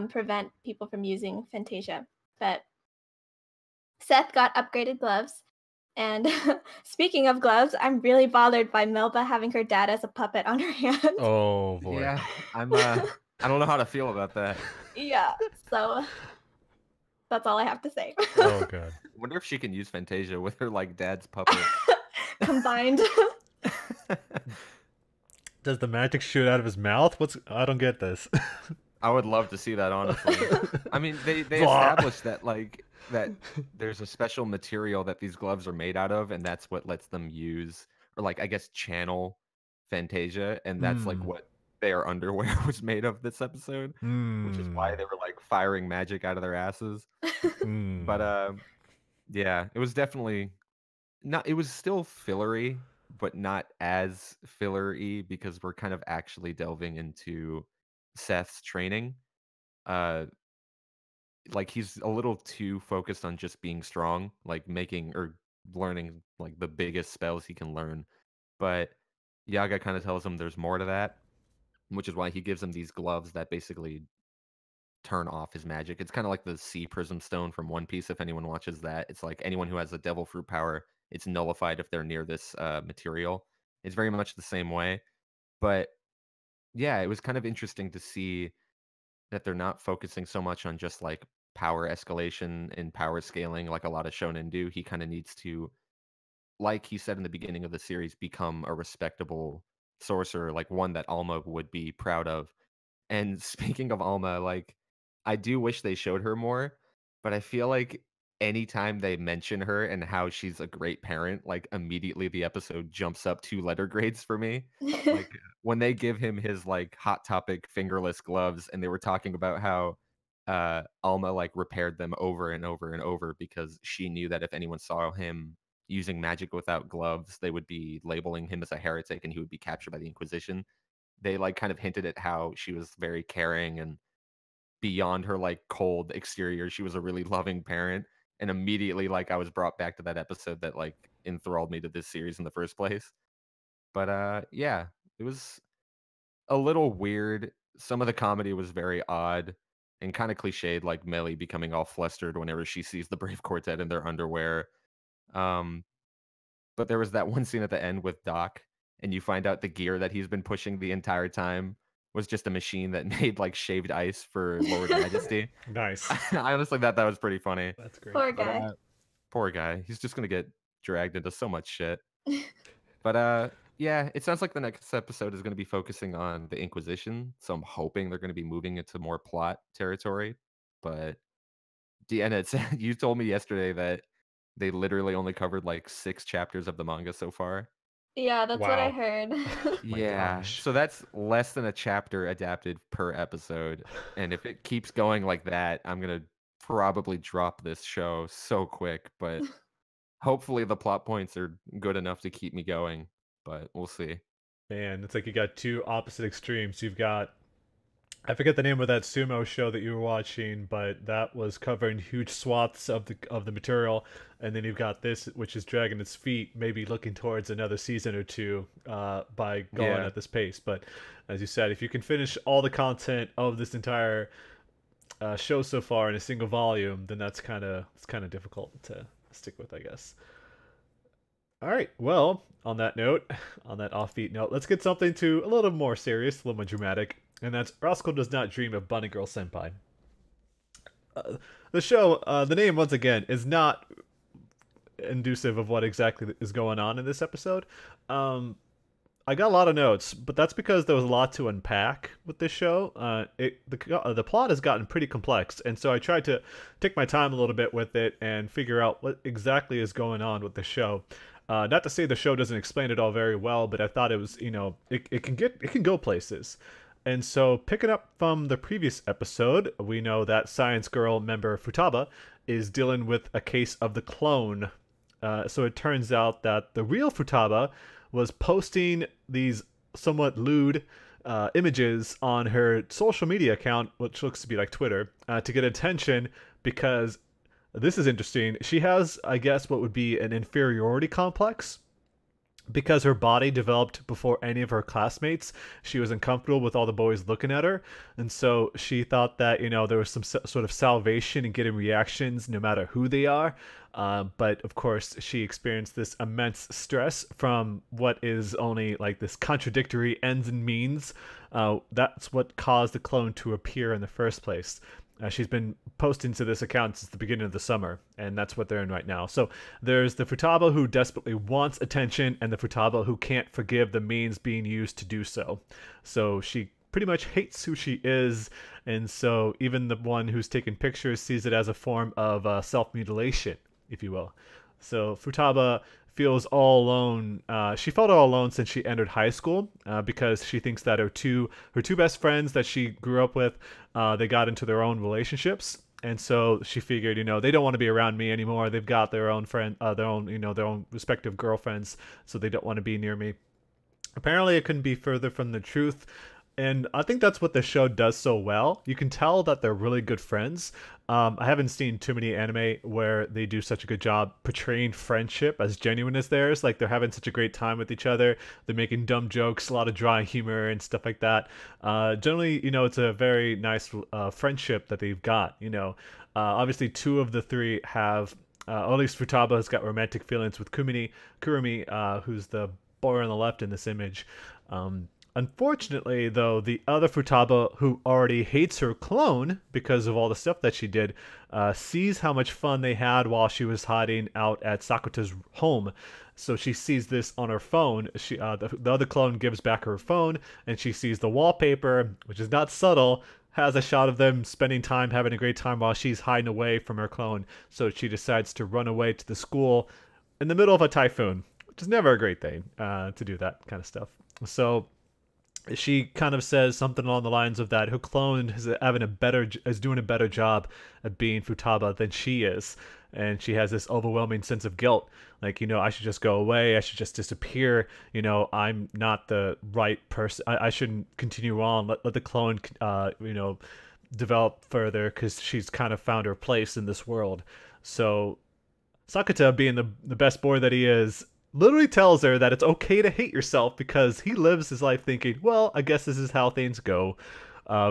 prevent people from using Fantasia. But Seth got upgraded gloves. And speaking of gloves, I'm really bothered by Melba having her dad as a puppet on her hand. Oh boy. Yeah, I don't know how to feel about that. Yeah, so that's all I have to say. Oh god. I wonder if she can use Fantasia with her like dad's puppet combined. Does the magic shoot out of his mouth? I don't get this. I would love to see that, honestly. I mean, they established that that there's a special material that these gloves are made out of, and that's what lets them use, or like I guess channel Fantasia, and that's like what their underwear was made of this episode, which is why they were like firing magic out of their asses. But yeah, it was definitely not. It was still fillery, but not as fillery because we're kind of actually delving into Seth's training. Like he's a little too focused on just being strong, like making or learning like the biggest spells he can learn. But Yaga kind of tells him there's more to that, which is why he gives him these gloves that basically turn off his magic. It's kind of like the Sea Prism Stone from One Piece. If anyone watches that, it's like anyone who has a Devil Fruit power, it's nullified if they're near this material. It's very much the same way. But yeah, it was kind of interesting to see that they're not focusing so much on just like power escalation and power scaling like a lot of shonen do. He kind of needs to, like he said in the beginning of the series, become a respectable sorcerer, like one that Alma would be proud of. And speaking of Alma, like I do wish they showed her more, but I feel like anytime they mention her and how she's a great parent, like immediately the episode jumps up 2 letter grades for me. Like when they give him his like Hot Topic fingerless gloves and they were talking about how Alma like repaired them over and over and over because she knew that if anyone saw him using magic without gloves, they would be labeling him as a heretic and he would be captured by the Inquisition. They like kind of hinted at how she was very caring and beyond her like cold exterior, she was a really loving parent. And immediately like I was brought back to that episode that like enthralled me to this series in the first place. But yeah, it was a little weird. Some of the comedy was very odd and kind of cliched, like Melly becoming all flustered whenever she sees the Brave Quartet in their underwear. But there was that one scene at the end with Doc, and you find out the gear that he's been pushing the entire time was just a machine that made like shaved ice for Lord Majesty. Nice. I honestly thought that was pretty funny. That's great. Poor guy. Poor guy. He's just gonna get dragged into so much shit. But yeah, it sounds like the next episode is gonna be focusing on the Inquisition. So I'm hoping they're gonna be moving into more plot territory. But and it's you told me yesterday that they literally only covered like 6 chapters of the manga so far. Yeah, that's what I Wow. heard. Yeah, gosh. so that's less than a chapter adapted per episode. And if it keeps going like that, I'm going to probably drop this show so quick. But hopefully the plot points are good enough to keep me going. But we'll see. Man, it's like you got 2 opposite extremes. You've got, I forget the name of that sumo show that you were watching, but that was covering huge swaths of the material, and then you've got this, which is dragging its feet, maybe looking towards another season or 2 by going at this pace. But as you said, if you can finish all the content of this entire show so far in a single volume, then it's kind of difficult to stick with, I guess. All right, well, on that note, on that offbeat note, let's get something to a little more serious, a little more dramatic. And that's Rascal does not dream of Bunny Girl Senpai. The show, the name once again is not inducive of what exactly is going on in this episode. I got a lot of notes, but that's because there was a lot to unpack with this show. The plot has gotten pretty complex, and so I tried to take my time a little bit with it and figure out what exactly is going on with the show. Not to say the show doesn't explain it all very well, but I thought it was, it can go places. And so, picking up from the previous episode, we know that Science Girl member Futaba is dealing with a case of the clone. So it turns out that the real Futaba was posting these somewhat lewd images on her social media account, which looks to be like Twitter, to get attention because this is interesting. She has, I guess, what would be an inferiority complex. Because her body developed before any of her classmates, she was uncomfortable with all the boys looking at her. And so she thought that, there was some sort of salvation in getting reactions no matter who they are. But of course, she experienced this immense stress from what is only like this contradictory ends and means. That's what caused the clone to appear in the first place. She's been posting to this account since the beginning of the summer, and that's what they're in right now. So there's the Futaba who desperately wants attention, and the Futaba who can't forgive the means being used to do so. So she pretty much hates who she is, and so even the one who's taking pictures sees it as a form of self-mutilation, if you will. So Futaba feels all alone. She felt all alone since she entered high school because she thinks that her two best friends that she grew up with, they got into their own relationships, and so she figured, they don't want to be around me anymore. They've got their own their own respective girlfriends, so they don't want to be near me. Apparently, it couldn't be further from the truth. And I think that's what the show does so well. You can tell that they're really good friends. I haven't seen too many anime where they do such a good job portraying friendship as genuine as theirs. Like, they're having such a great time with each other. They're making dumb jokes, a lot of dry humor and stuff like that. Generally, it's a very nice friendship that they've got. Obviously, two of the three have, or at least Futaba has got romantic feelings with Kurumi, who's the boy on the left in this image. Unfortunately, though, the other Futaba, who already hates her clone because of all the stuff that she did, sees how much fun they had while she was hiding out at Sakuta's home. So she sees this on her phone. The other clone gives back her phone, and she sees the wallpaper, which is not subtle, has a shot of them spending time having a great time while she's hiding away from her clone. So she decides to run away to the school in the middle of a typhoon, which is never a great thing to do that kind of stuff. So she kind of says something along the lines of that her clone is doing a better job at being Futaba than she is, and she has this overwhelming sense of guilt. Like, I should just go away. I should just disappear. I'm not the right person. I shouldn't continue on. Let the clone, develop further because she's kind of found her place in this world. So Sakuta, being the best boy that he is, literally tells her that it's okay to hate yourself because he lives his life thinking, well, I guess this is how things go,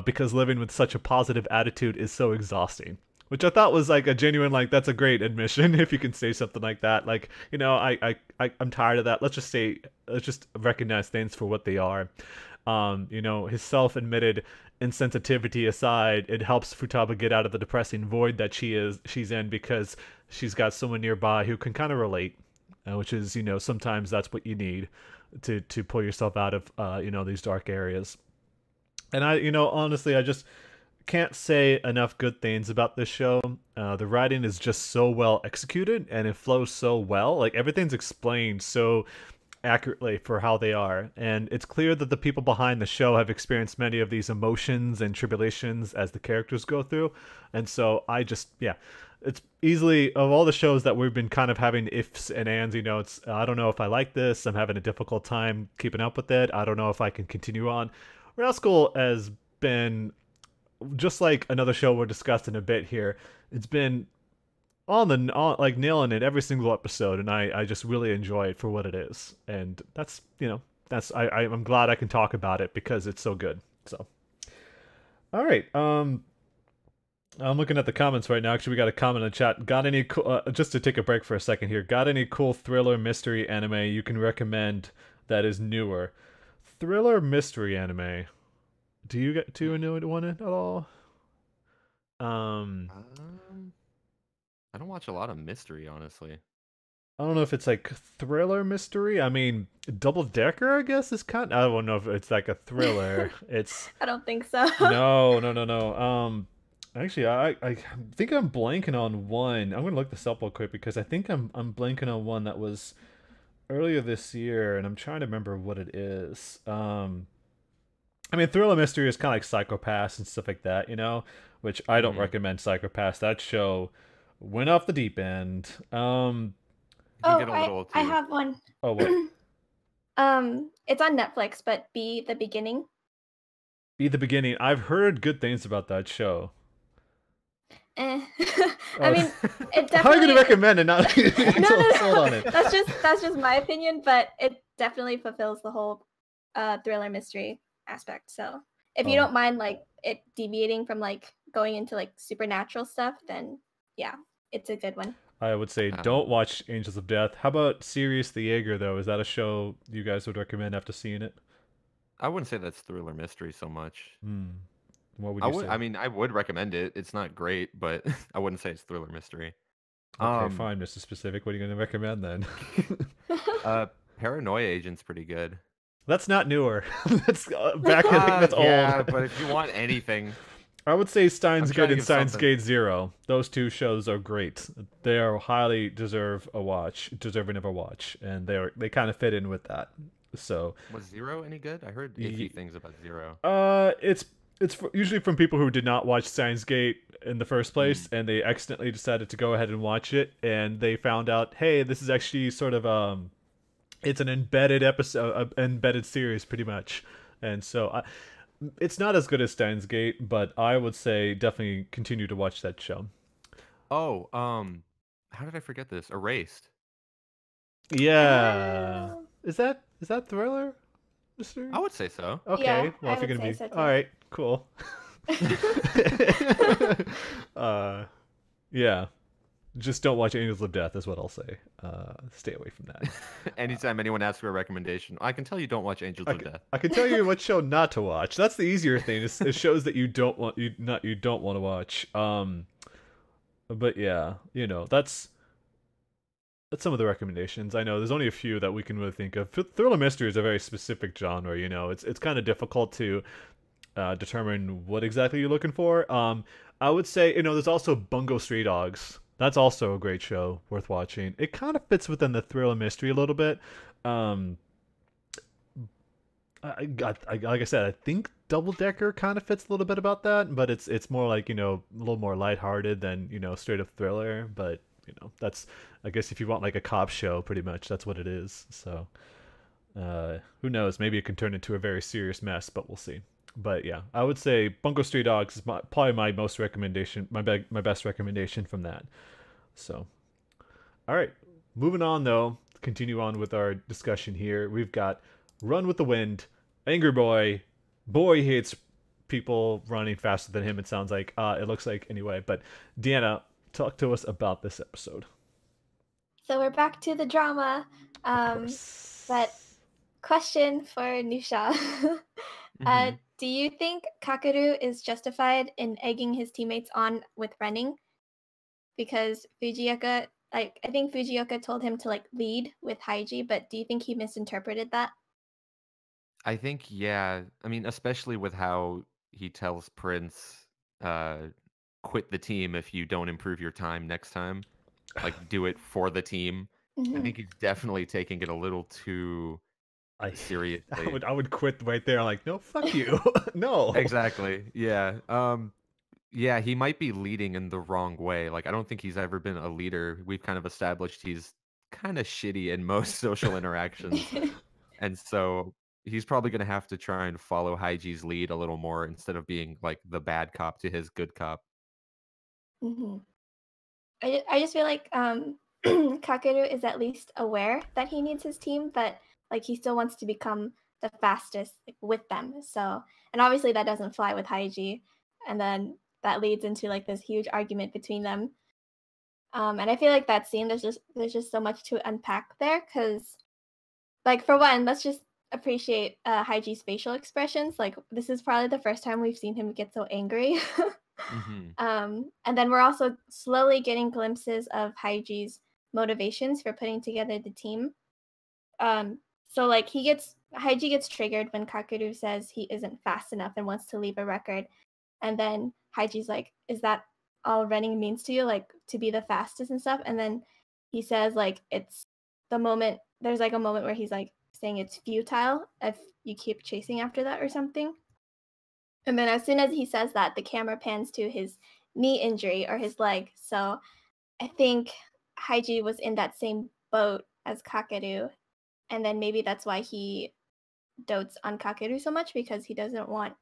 because living with such a positive attitude is so exhausting. Which I thought was like a genuine, like, that's a great admission if you can say something like that. Like, I'm tired of that. Let's just recognize things for what they are. His self-admitted insensitivity aside, it helps Futaba get out of the depressing void that she's in because she's got someone nearby who can kind of relate. Which is, sometimes that's what you need to pull yourself out of, these dark areas. And honestly, I just can't say enough good things about this show. The writing is just so well executed and it flows so well. Like, everything's explained so accurately for how they are. And it's clear that the people behind the show have experienced many of these emotions and tribulations as the characters go through. And so it's easily, of all the shows that we've been kind of having ifs and ands, I don't know if I like this. I'm having a difficult time keeping up with it. I don't know if I can continue on. Rascal has been, just like another show we'll discuss in a bit here, it's been like nailing it every single episode, and I just really enjoy it for what it is. And that's, I'm glad I can talk about it because it's so good. So, all right. I'm looking at the comments right now. Actually, we got a comment in the chat. Got any cool, just to take a break for a second here. Got any cool thriller mystery anime you can recommend that is newer? Thriller mystery anime. Do you know one at all? I don't watch a lot of mystery, honestly. I don't know if it's like thriller mystery. I mean, Double Decker, I guess, is kind. I don't know if it's like a thriller. It's. I don't think so. No. Actually, I think I'm blanking on one. I'm gonna look this up real quick because I think I'm blanking on one that was earlier this year, and I'm trying to remember what it is. I mean, thriller mystery is kind of like Psychopaths and stuff like that, you know, which I don't recommend Psychopaths. That show went off the deep end. I have one. Oh, what? It's on Netflix, but Be the Beginning. Be the Beginning. I've heard good things about that show. I mean, it definitely. How are you gonna recommend it? Not sold on it. That's just my opinion, but it definitely fulfills the whole thriller mystery aspect. So if you don't mind like it deviating from like going into like supernatural stuff, then yeah, it's a good one. I would say don't watch Angels of Death. How about Sirius the Jaeger, though? Is that a show you guys would recommend after seeing it? I wouldn't say that's thriller mystery so much. What would you say? I mean, I would recommend it. It's not great, but I wouldn't say it's thriller mystery. Okay, fine, Mr. Specific. What are you going to recommend then? Paranoia Agent's pretty good. That's not newer. That's back. I think that's old. Yeah, but if you want anything, I would say Steins Gate and Steins Gate Zero. Those two shows are great. They are highly deserving of a watch, and they kind of fit in with that. So was Zero any good? I heard iffy things about Zero. It's usually from people who did not watch Steins Gate in the first place, and they accidentally decided to go ahead and watch it, and they found out, hey, this is actually sort of it's an embedded episode, embedded series, pretty much, and so it's not as good as Steins Gate, but I would say definitely continue to watch that show. Oh, how did I forget this? Erased. Yeah, is that thriller? I would say so. Okay, yeah, well, if you're gonna be so all right, cool. Yeah, just don't watch Angels of Death is what I'll say. Stay away from that. Anytime anyone asks for a recommendation, I can tell you don't watch Angels of Death. I can tell you what show not to watch. That's the easier thing. It shows that you don't want to watch. But yeah, you know, that's some of the recommendations. I know there's only a few that we can really think of. Thriller mystery is a very specific genre. You know, it's kind of difficult to determine what exactly you're looking for. I would say, you know, there's also Bungo Stray Dogs. That's also a great show, worth watching. It kind of fits within the thriller mystery a little bit. Like I said, I think Double Decker kind of fits a little bit about that, but it's more like, you know, a little more lighthearted than, you know, straight up thriller. But you know, that's, I guess, if you want like a cop show, pretty much that's what it is. So who knows? Maybe it can turn into a very serious mess, but we'll see. But yeah, I would say Bungo Stray Dogs is probably my best recommendation from that. So, all right, moving on though. Continue on with our discussion here. We've got Run with the Wind, Angry Boy. Boy hates people running faster than him. It sounds like it looks like anyway. But Deanna, talk to us about this episode. So we're back to the drama. But question for Nusha. Do you think Kakeru is justified in egging his teammates on with running? Because Fujioka, I think Fujioka told him to like lead with Haiji, but do you think he misinterpreted that? I think, yeah. I mean, especially with how he tells Prince, quit the team if you don't improve your time next time. Like, do it for the team. I think he's definitely taking it a little too seriously. I would quit right there. Like, no, fuck you. No. Exactly. Yeah. Yeah, he might be leading in the wrong way. Like, I don't think he's ever been a leader. We've kind of established he's kind of shitty in most social interactions. And so he's probably going to have to try and follow Haiji's lead a little more instead of being like the bad cop to his good cop. I just feel like Kakeru is at least aware that he needs his team, but like he still wants to become the fastest like, with them. So, and obviously that doesn't fly with Haiji, and then that leads into like this huge argument between them. And I feel like that scene there's just so much to unpack there, because like for one, let's just appreciate Haiji's facial expressions. Like this is probably the first time we've seen him get so angry. And then we're also slowly getting glimpses of Haiji's motivations for putting together the team. So like Haiji gets triggered when Kakeru says he isn't fast enough and wants to leave a record. And then Haiji's like, is that all running means to you? Like to be the fastest and stuff? And then he says like it's the moment there's like a moment where he's like saying it's futile if you keep chasing after that or something. And then as soon as he says that, the camera pans to his knee injury or his leg. So I think Haiji was in that same boat as Kakeru. And then maybe that's why he dotes on Kakeru so much, because he doesn't want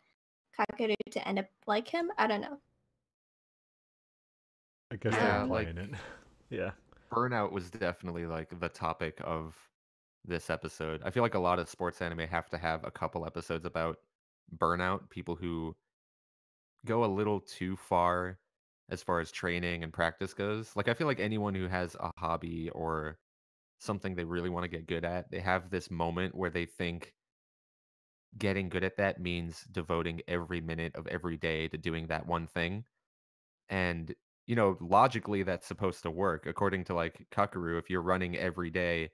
Kakeru to end up like him. I don't know. I guess they're playing it. Yeah. Burnout was definitely like the topic of this episode. I feel like a lot of sports anime have to have a couple episodes about burnout, people who go a little too far as training and practice goes. Like I feel like anyone who has a hobby or something they really want to get good at, they have this moment where they think getting good at that means devoting every minute of every day to doing that one thing. And, you know, logically that's supposed to work. According to like Kakeru, if you're running every day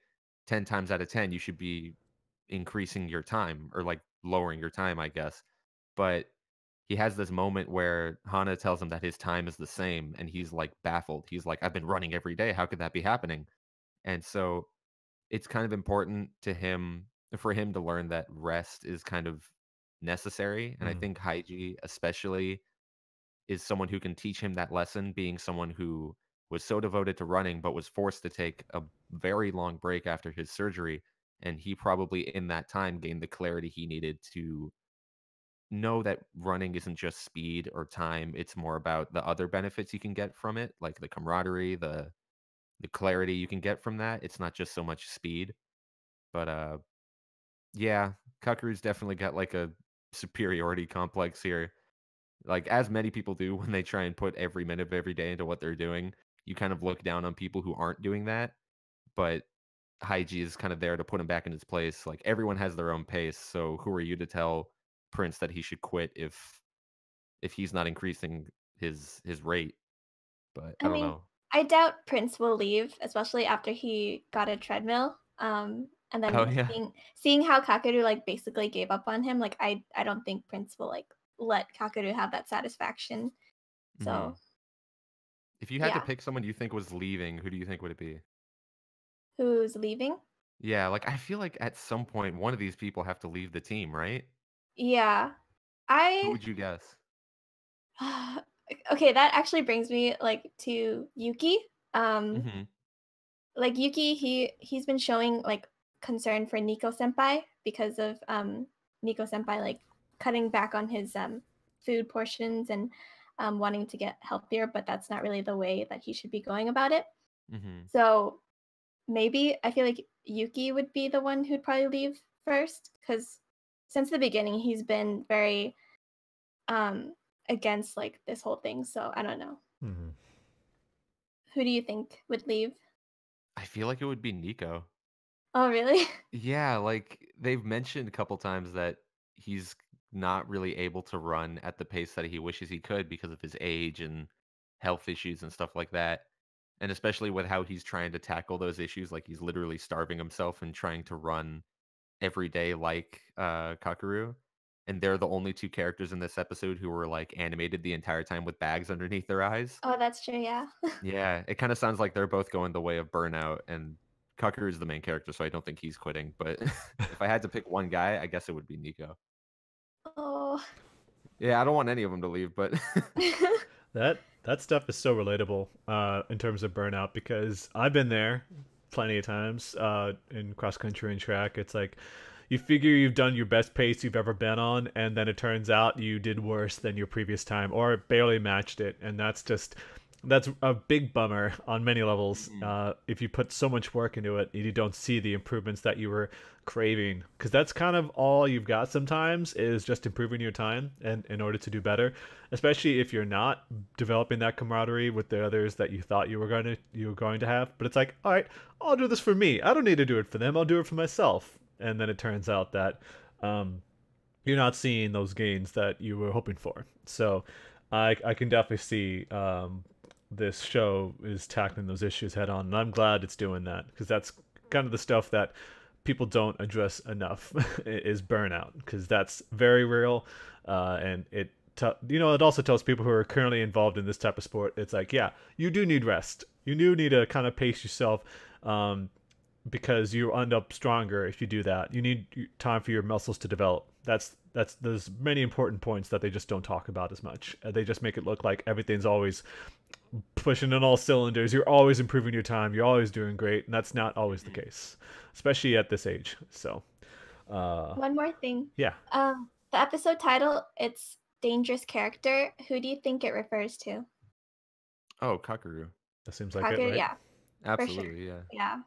10 times out of 10, you should be increasing your time or like lowering your time, I guess. But he has this moment where Hana tells him that his time is the same and he's like baffled. He's like, I've been running every day. How could that be happening? And so it's kind of important to him for him to learn that rest is kind of necessary. And I think Haiji especially is someone who can teach him that lesson, being someone who was so devoted to running but was forced to take a very long break after his surgery. And he probably in that time gained the clarity he needed to know that running isn't just speed or time. It's more about the other benefits you can get from it, like the camaraderie, the clarity you can get from that. It's not just so much speed. But yeah, Kakeru's definitely got like a superiority complex here. Like as many people do when they try and put every minute of every day into what they're doing, you kind of look down on people who aren't doing that. But Haiji is kind of there to put him back in his place. Like everyone has their own pace, so who are you to tell Prince that he should quit if he's not increasing his rate? But I don't know. I doubt Prince will leave, especially after he got a treadmill. And then seeing how Kakeru like basically gave up on him, like I don't think Prince will like let Kakeru have that satisfaction. So if you had to pick someone you think was leaving, who do you think would it be? Who's leaving? Yeah, like I feel like at some point one of these people have to leave the team, right? Yeah. Who would you guess? Okay, that actually brings me like to Yuki. Like Yuki, he's been showing like concern for Nico Senpai because of Nico Senpai like cutting back on his food portions and wanting to get healthier, but that's not really the way that he should be going about it. So maybe I feel like Yuki would be the one who'd probably leave first, because since the beginning he's been very against like this whole thing. So I don't know. Who do you think would leave? I feel like it would be Nico. Oh, really? Yeah, like they've mentioned a couple times that he's not really able to run at the pace that he wishes he could because of his age and health issues and stuff like that. And especially with how he's trying to tackle those issues, like he's literally starving himself and trying to run every day like Kakeru. And they're the only two characters in this episode who were like animated the entire time with bags underneath their eyes. Oh, that's true, yeah. Yeah, it kind of sounds like they're both going the way of burnout, and Kakeru is the main character, so I don't think he's quitting. But if I had to pick one guy, I guess it would be Nico. Oh. Yeah, I don't want any of them to leave, but that stuff is so relatable in terms of burnout, because I've been there plenty of times in cross country and track. It's like you figure you've done your best pace you've ever been on, and then it turns out you did worse than your previous time or barely matched it, and that's a big bummer on many levels. If you put so much work into it and you don't see the improvements that you were craving, because that's kind of all you've got sometimes, is just improving your time and in order to do better, especially if you're not developing that camaraderie with the others that you thought you were going to have. But it's like, all right, I'll do this for me. I don't need to do it for them. I'll do it for myself. And then it turns out that you're not seeing those gains that you were hoping for. So I can definitely see this show is tackling those issues head on, and I'm glad it's doing that, because that's kind of the stuff that people don't address enough is burnout, because that's very real, and it it also tells people who are currently involved in this type of sport, it's like, yeah, you do need rest, you do need to kind of pace yourself, because you end up stronger if you do that. You need time for your muscles to develop. There's many important points that they just don't talk about as much. They just make it look like everything's always pushing on all cylinders. You're always improving your time. You're always doing great, and that's not always the case, especially at this age. So, one more thing. Yeah. The episode title, it's Dangerous Character. Who do you think it refers to? Oh, Kakaroo. That seems like Kakaroo, it, right? yeah. Absolutely, sure. yeah. Yeah.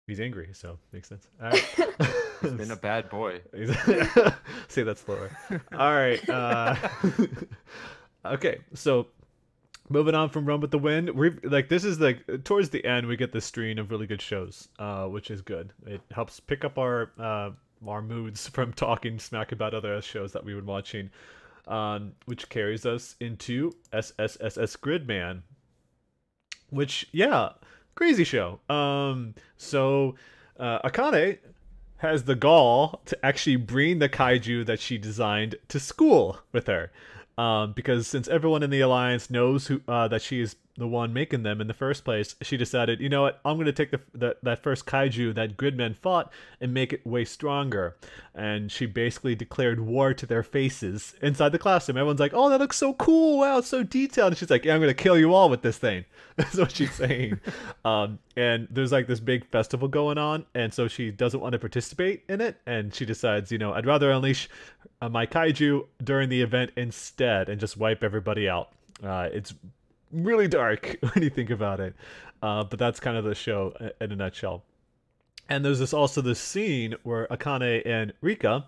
He's angry, so makes sense. All right. He's been a bad boy. Say that slower. All right. Okay, so moving on from Run with the Wind, this is towards the end we get the stream of really good shows, which is good. It helps pick up our moods from talking smack about other shows that we've been watching, which carries us into SSSS.Gridman, which, yeah, crazy show. So Akane has the gall to actually bring the kaiju that she designed to school with her, because since everyone in the alliance knows that she is the one making them in the first place, she decided, you know what, I'm going to take that first kaiju that Gridman fought and make it way stronger. And she basically declared war to their faces inside the classroom. Everyone's like, oh, that looks so cool, wow, it's so detailed. And she's like, yeah, I'm going to kill you all with this thing. That's what she's saying. And there's like this big festival going on, and so she doesn't want to participate in it, and she decides, I'd rather unleash my kaiju during the event instead and just wipe everybody out. It's really dark when you think about it, but that's kind of the show in a nutshell. And there's also this scene where Akane and Rika,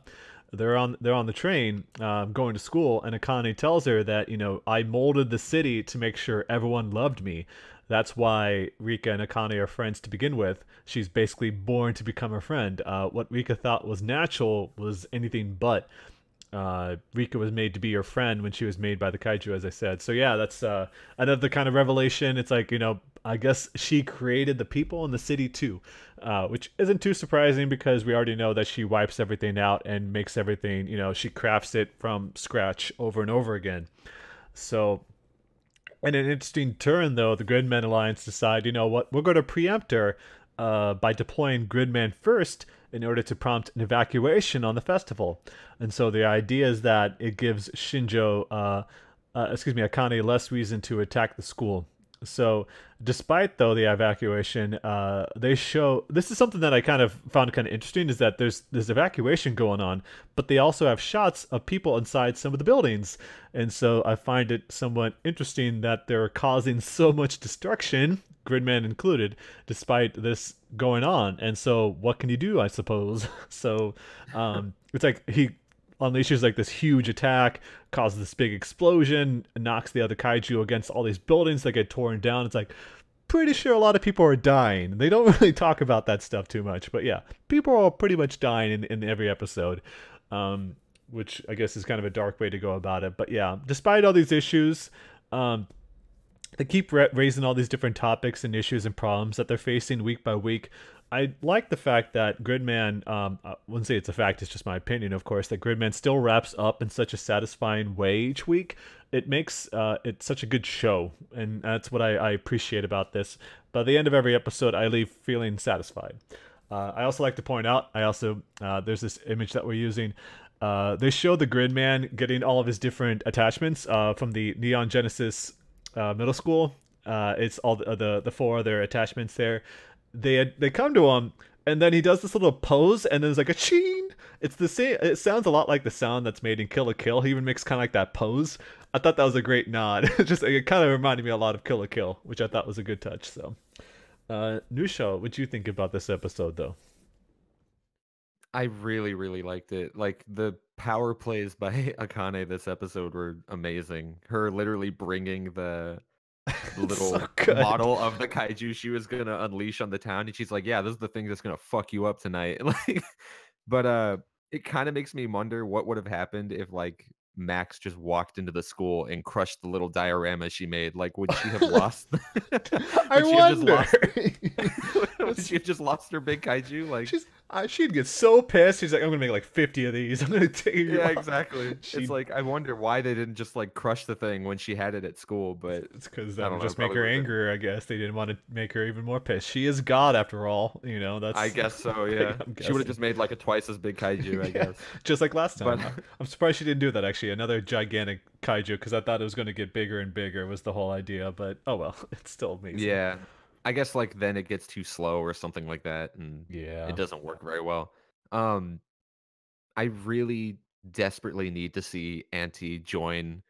they're on the train going to school, and Akane tells her that, I molded the city to make sure everyone loved me. That's why Rika and Akane are friends to begin with. She's basically born to become a friend. What Rika thought was natural was anything but. Rika was made to be your friend when she was made by the kaiju, as I said. So yeah, that's another kind of revelation. It's like, I guess she created the people in the city too, which isn't too surprising because we already know that she wipes everything out and makes everything, she crafts it from scratch over and over again. So, in an interesting turn though, the Gridman Alliance decide, you know what, we're going to preempt her by deploying Gridman first in order to prompt an evacuation on the festival. And so the idea is that it gives Akane less reason to attack the school. So despite though the evacuation, they show, this is something that I kind of found kind of interesting, is that there's evacuation going on, but they also have shots of people inside some of the buildings. And so I find it somewhat interesting that they're causing so much destruction, Gridman included, despite this going on. And so what can you do, I suppose? So it's like he unleashes like this huge attack, causes this big explosion, knocks the other kaiju against all these buildings that get torn down. It's like, pretty sure a lot of people are dying. They don't really talk about that stuff too much, but yeah, people are pretty much dying in every episode, which I guess is kind of a dark way to go about it. But yeah, despite all these issues, they keep raising all these different topics and issues and problems that they're facing week by week. I like the fact that Gridman, I wouldn't say it's a fact, it's just my opinion, of course, that Gridman still wraps up in such a satisfying way each week. It makes it such a good show, and that's what I appreciate about this. By the end of every episode, I leave feeling satisfied. I also like to point out, there's this image that we're using. They show the Gridman getting all of his different attachments from the Neon Genesis middle school. It's all the four other attachments there. They come to him, and then he does this little pose, and there's like a ching. It's the same. It sounds a lot like the sound that's made in Kill la Kill. He even makes kind of like that pose. I thought that was a great nod. It kind of reminded me a lot of Kill la Kill, which I thought was a good touch. So, Nusha, what'd you think about this episode, though? I really, really liked it. Like, the power plays by Akane this episode were amazing. Her literally bringing the little model of the kaiju she was gonna unleash on the town, and she's like, yeah, this is the thing that's gonna fuck you up tonight. Like, but it kind of makes me wonder what would have happened if like Max just walked into the school and crushed the little diorama she made? Like, would she have lost? I wonder. Would she have just lost her big kaiju? Like, she'd get so pissed. She's like, I'm gonna make like 50 of these. I'm gonna take you. Yeah, exactly. It's like, I wonder why they didn't just like crush the thing when she had it at school. But it's because that would just make her angrier. I guess they didn't want to make her even more pissed. She is God after all. You know, that's. I guess so. Yeah, she would have just made like a twice as big kaiju. I guess, just like last time. But I'm surprised she didn't do that. Actually, another gigantic kaiju, because I thought it was going to get bigger and bigger. Was the whole idea. But oh well, it's still amazing. Yeah. I guess like then it gets too slow or something like that, and it doesn't work very well. I really desperately need to see Auntie join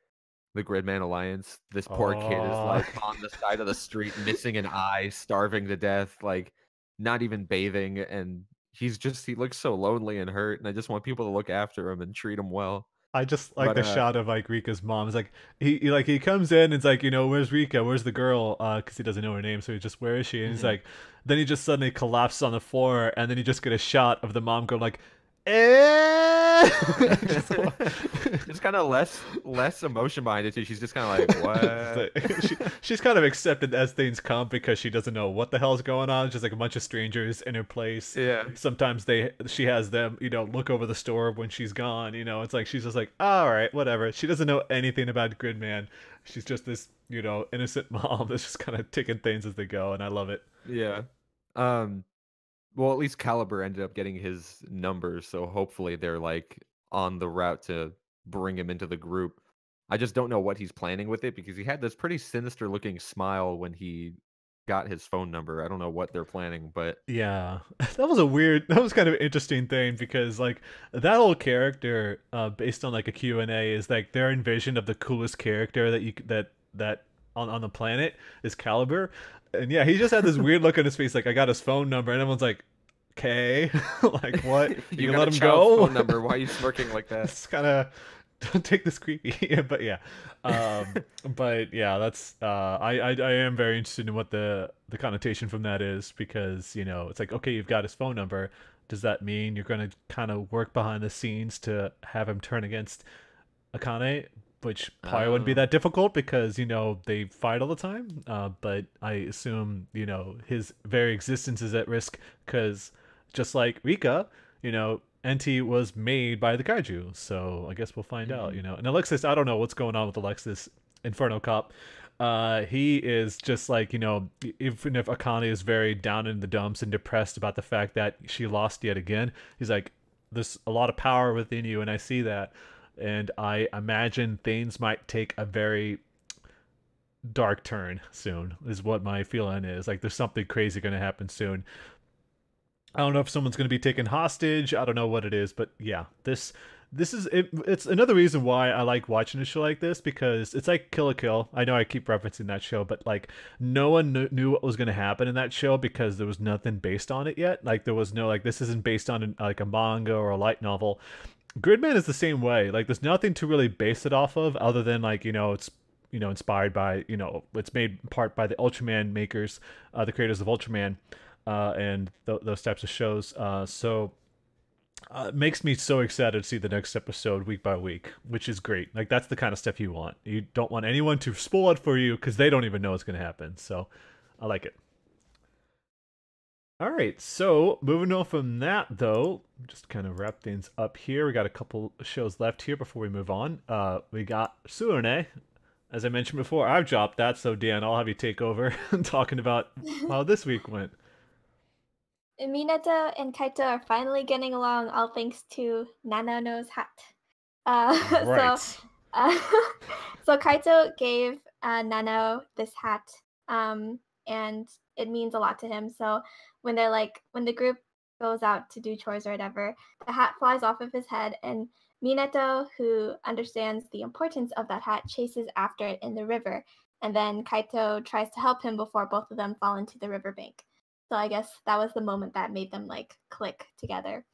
the Gridman Alliance. This poor kid is like on the side of the street, missing an eye, starving to death, like not even bathing, and he looks so lonely and hurt, and I just want people to look after him and treat him well. I just like the shot of like Rika's mom. It's like he comes in and it's like, you know, where's Rika? Where's the girl? Because he doesn't know her name, so he's just, where is she? And he's like, then he just suddenly collapses on the floor, and then you just get a shot of the mom going like, It's kind of less emotion behind it too. She's just kind of like, what? She's kind of accepted as things come because she doesn't know what the hell's going on. It's just like a bunch of strangers in her place. Yeah. Sometimes she has them, you know, look over the store when she's gone. You know, it's like she's just like, all right, whatever. She doesn't know anything about Gridman. She's just this, you know, innocent mom that's just kind of taking things as they go, and I love it. Yeah. Well, at least Caliber ended up getting his numbers, so hopefully they're like on the route to bring him into the group. I just don't know what he's planning with it, because he had this pretty sinister looking smile when he got his phone number. I don't know what they're planning, but yeah, that was kind of an interesting thing, because like that whole character, based on like a Q&A, is like their envision of the coolest character that on the planet is Caliber. And yeah, he just had this weird look on his face, like, I got his phone number, and everyone's like, okay, like, what? You let him go? Phone number? Why are you smirking like that? It's kind of, don't take this creepy. But yeah, but yeah, that's I am very interested in what the connotation from that is, because, you know, it's like, okay, you've got his phone number. Does that mean you're going to kind of work behind the scenes to have him turn against Akane? Which probably wouldn't be that difficult, because, you know, they fight all the time. But I assume, you know, his very existence is at risk, because just like Rika, you know, NT was made by the kaiju. So I guess we'll find out, you know. And Alexis, I don't know what's going on with Alexis, Inferno Cop. He is just like, you know, even if Akane is very down in the dumps and depressed about the fact that she lost yet again, he's like, there's a lot of power within you, and I see that. And I imagine things might take a very dark turn soon, is what my feeling is. Like, there's something crazy going to happen soon. I don't know if someone's going to be taken hostage. I don't know what it is, but yeah, this is it. It's another reason why I like watching a show like this, because it's like Kill la Kill. I know I keep referencing that show, but like no one knew what was going to happen in that show, because there was nothing based on it yet. Like, there was no, like, this isn't based on like a manga or a light novel. Gridman is the same way. Like, there's nothing to really base it off of, other than, like, you know, it's, you know, inspired by, you know, it's made in part by the Ultraman makers, the creators of Ultraman, and those types of shows. So it makes me so excited to see the next episode week by week, which is great. Like, that's the kind of stuff you want. You don't want anyone to spoil it for you, because they don't even know what's going to happen. So I like it. All right, so moving on from that, though, just kind of wrap things up here. We got a couple shows left here before we move on. We got Tsurune. As I mentioned before, I've dropped that, so Dan, I'll have you take over talking about how this week went. Minato and Kaito are finally getting along, all thanks to Nano's hat. Right. So Kaito gave Nano this hat, and it means a lot to him. So when the group goes out to do chores or whatever, the hat flies off of his head, and Minato, who understands the importance of that hat, chases after it in the river, and then Kaito tries to help him before both of them fall into the riverbank. So I guess that was the moment that made them like click together.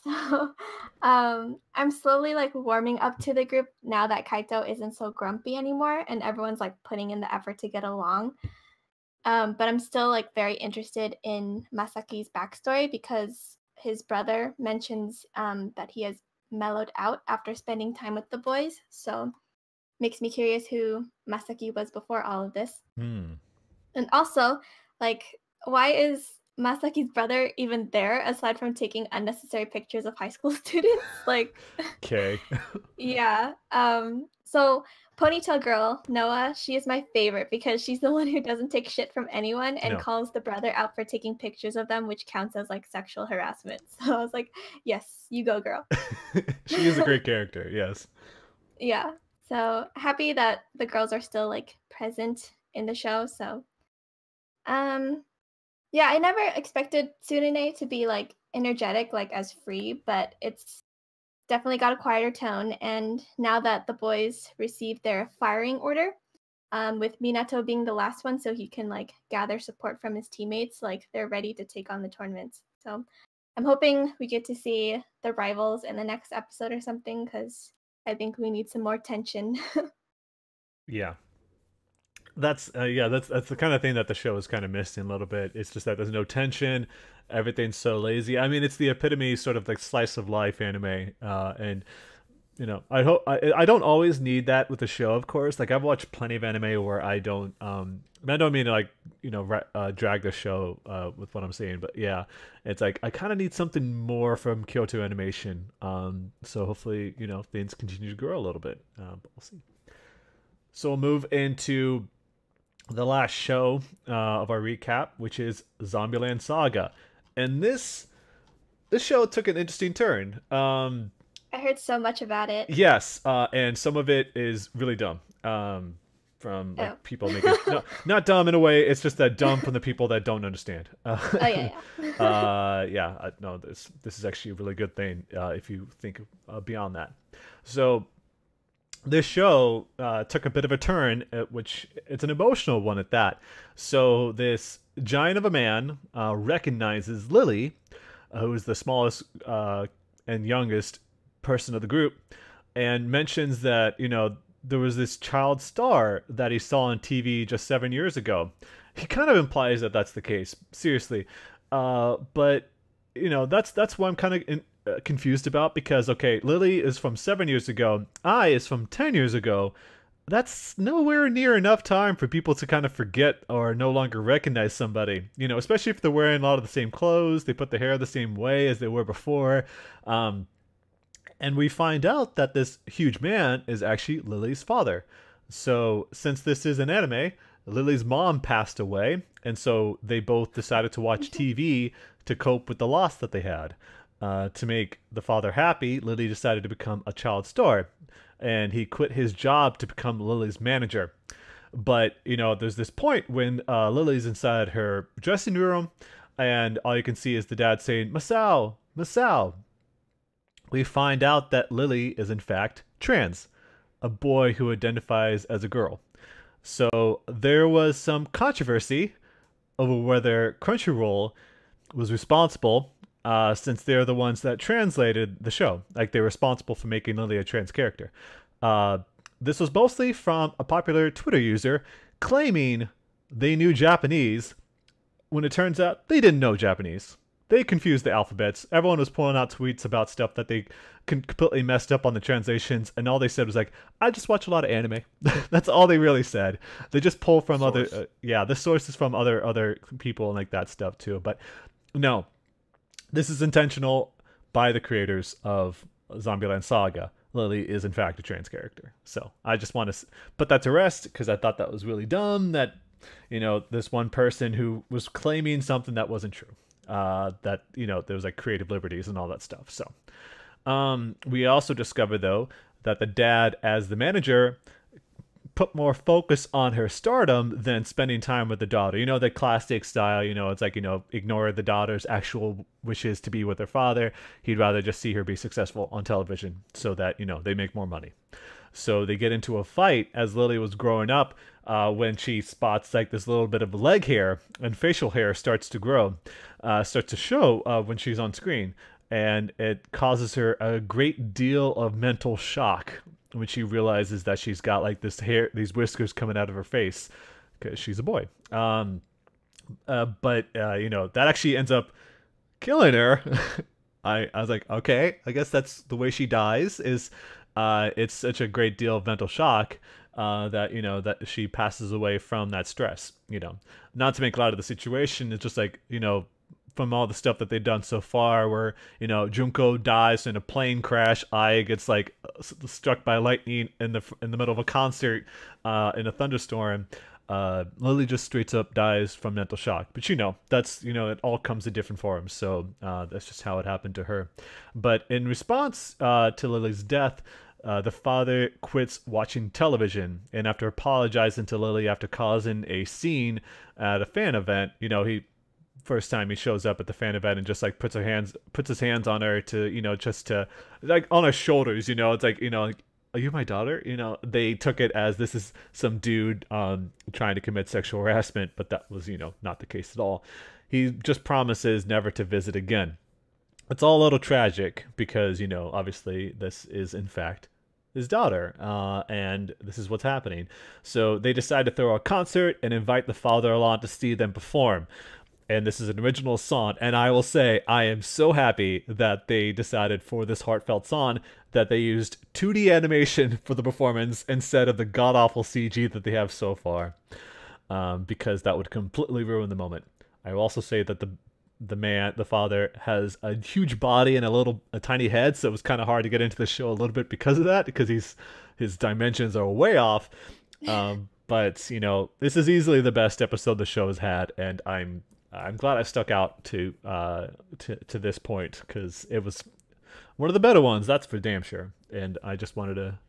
So I'm slowly like warming up to the group now that Kaito isn't so grumpy anymore, and everyone's like putting in the effort to get along. But I'm still like very interested in Masaki's backstory, because his brother mentions that he has mellowed out after spending time with the boys. So makes me curious who Masaki was before all of this. And also, like, why is Masaki's brother even there aside from taking unnecessary pictures of high school students? Like, okay. Yeah. So Ponytail Girl, Noah, she is my favorite because she's the one who doesn't take shit from anyone and calls the brother out for taking pictures of them, which counts as like sexual harassment. So I was like, yes, you go, girl. She is a great character, yes. Yeah. So happy that the girls are still like present in the show. So yeah, I never expected Tsurune to be like energetic, like as free, but it's definitely got a quieter tone. And now that the boys received their firing order, with Minato being the last one, so he can like gather support from his teammates, like they're ready to take on the tournaments. So I'm hoping we get to see the rivals in the next episode or something, because I think we need some more tension. Yeah. That's that's the kind of thing that the show is kind of missing a little bit. It's just that there's no tension, everything's so lazy. I mean, it's the epitome sort of like slice of life anime, and you know, I don't always need that with the show, of course. Like I've watched plenty of anime where I don't I don't mean to like, you know, drag the show with what I'm saying, but yeah, it's like I kind of need something more from Kyoto Animation. So hopefully, you know, things continue to grow a little bit, but we'll see. So we'll move into the last show of our recap, which is Land Saga, and this show took an interesting turn. I heard so much about it. Yes, and some of it is really dumb. From like people making not dumb in a way. It's just that dumb from the people that don't understand. No, this is actually a really good thing if you think beyond that. So this show took a bit of a turn, which it's an emotional one at that. So this giant of a man recognizes Lily, who is the smallest and youngest person of the group, and mentions that, you know, there was this child star that he saw on TV just 7 years ago. He kind of implies that that's the case, seriously. But, you know, that's what I'm kind of confused about, because okay, Lily is from 7 years ago, I is from 10 years ago. That's nowhere near enough time for people to kind of forget or no longer recognize somebody, you know, especially if they're wearing a lot of the same clothes, they put the hair the same way as they were before. And we find out that this huge man is actually Lily's father. So since this is an anime, Lily's mom passed away, and so they both decided to watch TV to cope with the loss that they had. To make the father happy, Lily decided to become a child star, and he quit his job to become Lily's manager. But, you know, there's this point when Lily's inside her dressing room, and all you can see is the dad saying, Masao, Masao. We find out that Lily is in fact trans, a boy who identifies as a girl. So there was some controversy over whether Crunchyroll was responsible, since they're the ones that translated the show. Like, they're responsible for making Lily a trans character. This was mostly from a popular Twitter user claiming they knew Japanese, when it turns out they didn't know Japanese. They confused the alphabets. Everyone was pulling out tweets about stuff that they completely messed up on the translations, and all they said was like, I just watch a lot of anime. That's all they really said. They just pull from other the sources from other people and like that stuff too. But no, this is intentional by the creators of Zombieland Saga. Lily is in fact a trans character. So I just want to put that to rest, because I thought that was really dumb that, you know, this one person who was claiming something that wasn't true. That, you know, there was like creative liberties and all that stuff. So we also discovered, though, that the dad, as the manager, put more focus on her stardom than spending time with the daughter. You know, the classic style, you know, it's like, you know, ignore the daughter's actual wishes to be with her father. He'd rather just see her be successful on television so that, you know, they make more money. So they get into a fight as Lily was growing up, when she spots like this little bit of leg hair and facial hair starts to grow, starts to show when she's on screen. And it causes her a great deal of mental shock when she realizes that she's got like this hair, these whiskers coming out of her face, because she's a boy. But you know, that actually ends up killing her. I was like, okay, I guess that's the way she dies. Is it's such a great deal of mental shock that that she passes away from that stress. Not to make light of the situation, it's just like from all the stuff that they've done so far, where Junko dies in a plane crash, Ai gets like struck by lightning in the middle of a concert in a thunderstorm. Lily just straight up dies from mental shock. But that's it all comes in different forms. So that's just how it happened to her. But in response to Lily's death, the father quits watching television, and after apologizing to Lily after causing a scene at a fan event, he first time he shows up at the fan event and just like puts his hands on her to just to like on her shoulders. It's like like, are you my daughter? They took it as this is some dude trying to commit sexual harassment, but that was not the case at all. He just promises never to visit again. It's all a little tragic because obviously this is in fact his daughter, and this is what's happening. So they decide to throw a concert and invite the father along to see them perform. And this is an original song, and I will say I am so happy that they decided for this heartfelt song that they used 2D animation for the performance instead of the god-awful CG that they have so far, because that would completely ruin the moment. I will also say that the father, has a huge body and a tiny head, so it was kind of hard to get into the show a little bit because of that, because his dimensions are way off. But this is easily the best episode the show has had, and I'm glad I stuck out to this point, because it was one of the better ones, that's for damn sure. And I just wanted to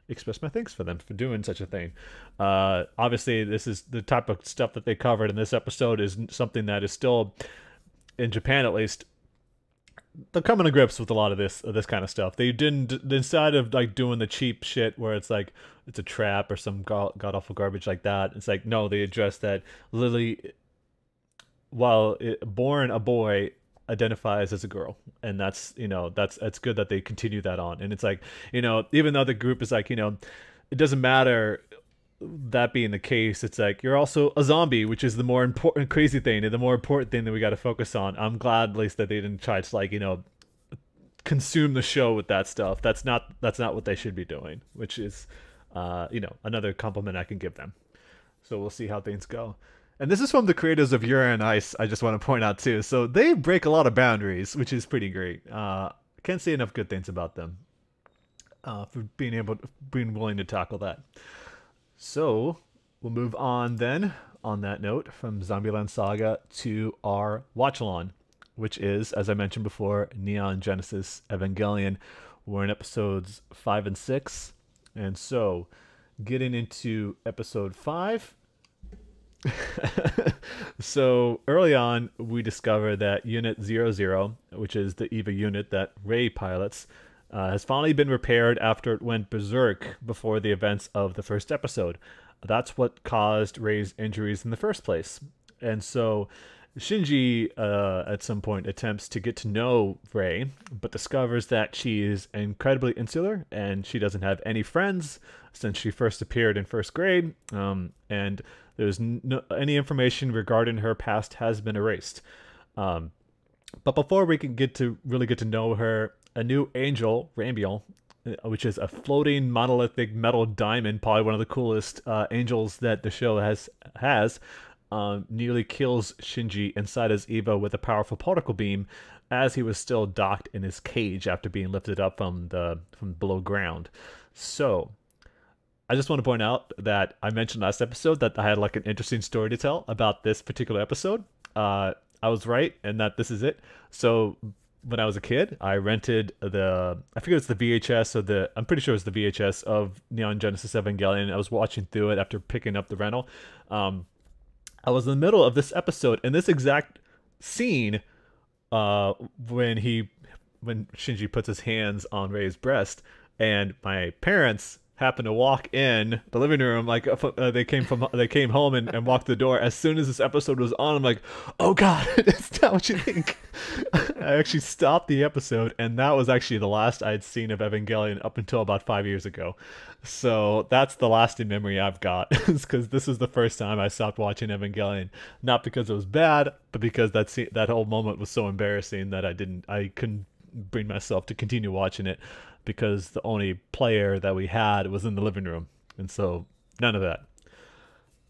express my thanks for them for doing such a thing. Obviously, this is the type of stuff that they covered in this episode is something that is still, in Japan at least, they're coming to grips with a lot of this kind of stuff. They didn't, instead of like doing the cheap shit where it's like it's a trap or some god awful garbage like that. It's like, no, they addressed that Lily, while born a boy, identifies as a girl, and that's that's good that they continue that on. And it's like even though the group is like it doesn't matter that being the case, it's like you're also a zombie, which is the more important crazy thing and the more important thing that we got to focus on. I'm glad at least that they didn't try to like consume the show with that stuff. That's not what they should be doing, which is another compliment I can give them. So we'll see how things go. And this is from the creators of Yuri on Ice, I just want to point out too. So they break a lot of boundaries, which is pretty great. Can't say enough good things about them for being willing to tackle that. So we'll move on then, on that note, from Land Saga to our watch-along, which is, as I mentioned before, Neon Genesis Evangelion. We're in episodes 5 and 6. And so, getting into episode 5... So early on, we discover that Unit 00, which is the EVA unit that Rei pilots, has finally been repaired after it went berserk before the events of the first episode. That's what caused Rei's injuries in the first place. And so Shinji at some point attempts to get to know Rei, but discovers that she is incredibly insular and she doesn't have any friends since she first appeared in first grade, and there's any information regarding her past has been erased. But before we can really get to know her, a new angel, Rambiel, which is a floating monolithic metal diamond, probably one of the coolest angels that the show has, nearly kills Shinji inside his Eva with a powerful particle beam as he was still docked in his cage after being lifted up from below ground. So I just want to point out that I mentioned last episode that I had like an interesting story to tell about this particular episode. I was right, and that this is it. So when I was a kid, I rented I forget it's the VHS or I'm pretty sure it's the VHS of Neon Genesis Evangelion. I was watching through it after picking up the rental. I was in the middle of this episode, and this exact scene, when Shinji puts his hands on Rei's breast, and my parents happened to walk in the living room, like they came home and walked the door as soon as this episode was on. I'm like, oh god, that's not what you think. I actually stopped the episode, and that was actually the last I'd seen of Evangelion up until about 5 years ago. So that's the lasting memory I've got, is because this is the first time I stopped watching Evangelion, not because it was bad, but because that whole moment was so embarrassing that I couldn't bring myself to continue watching it because the only player that we had was in the living room, and so none of that.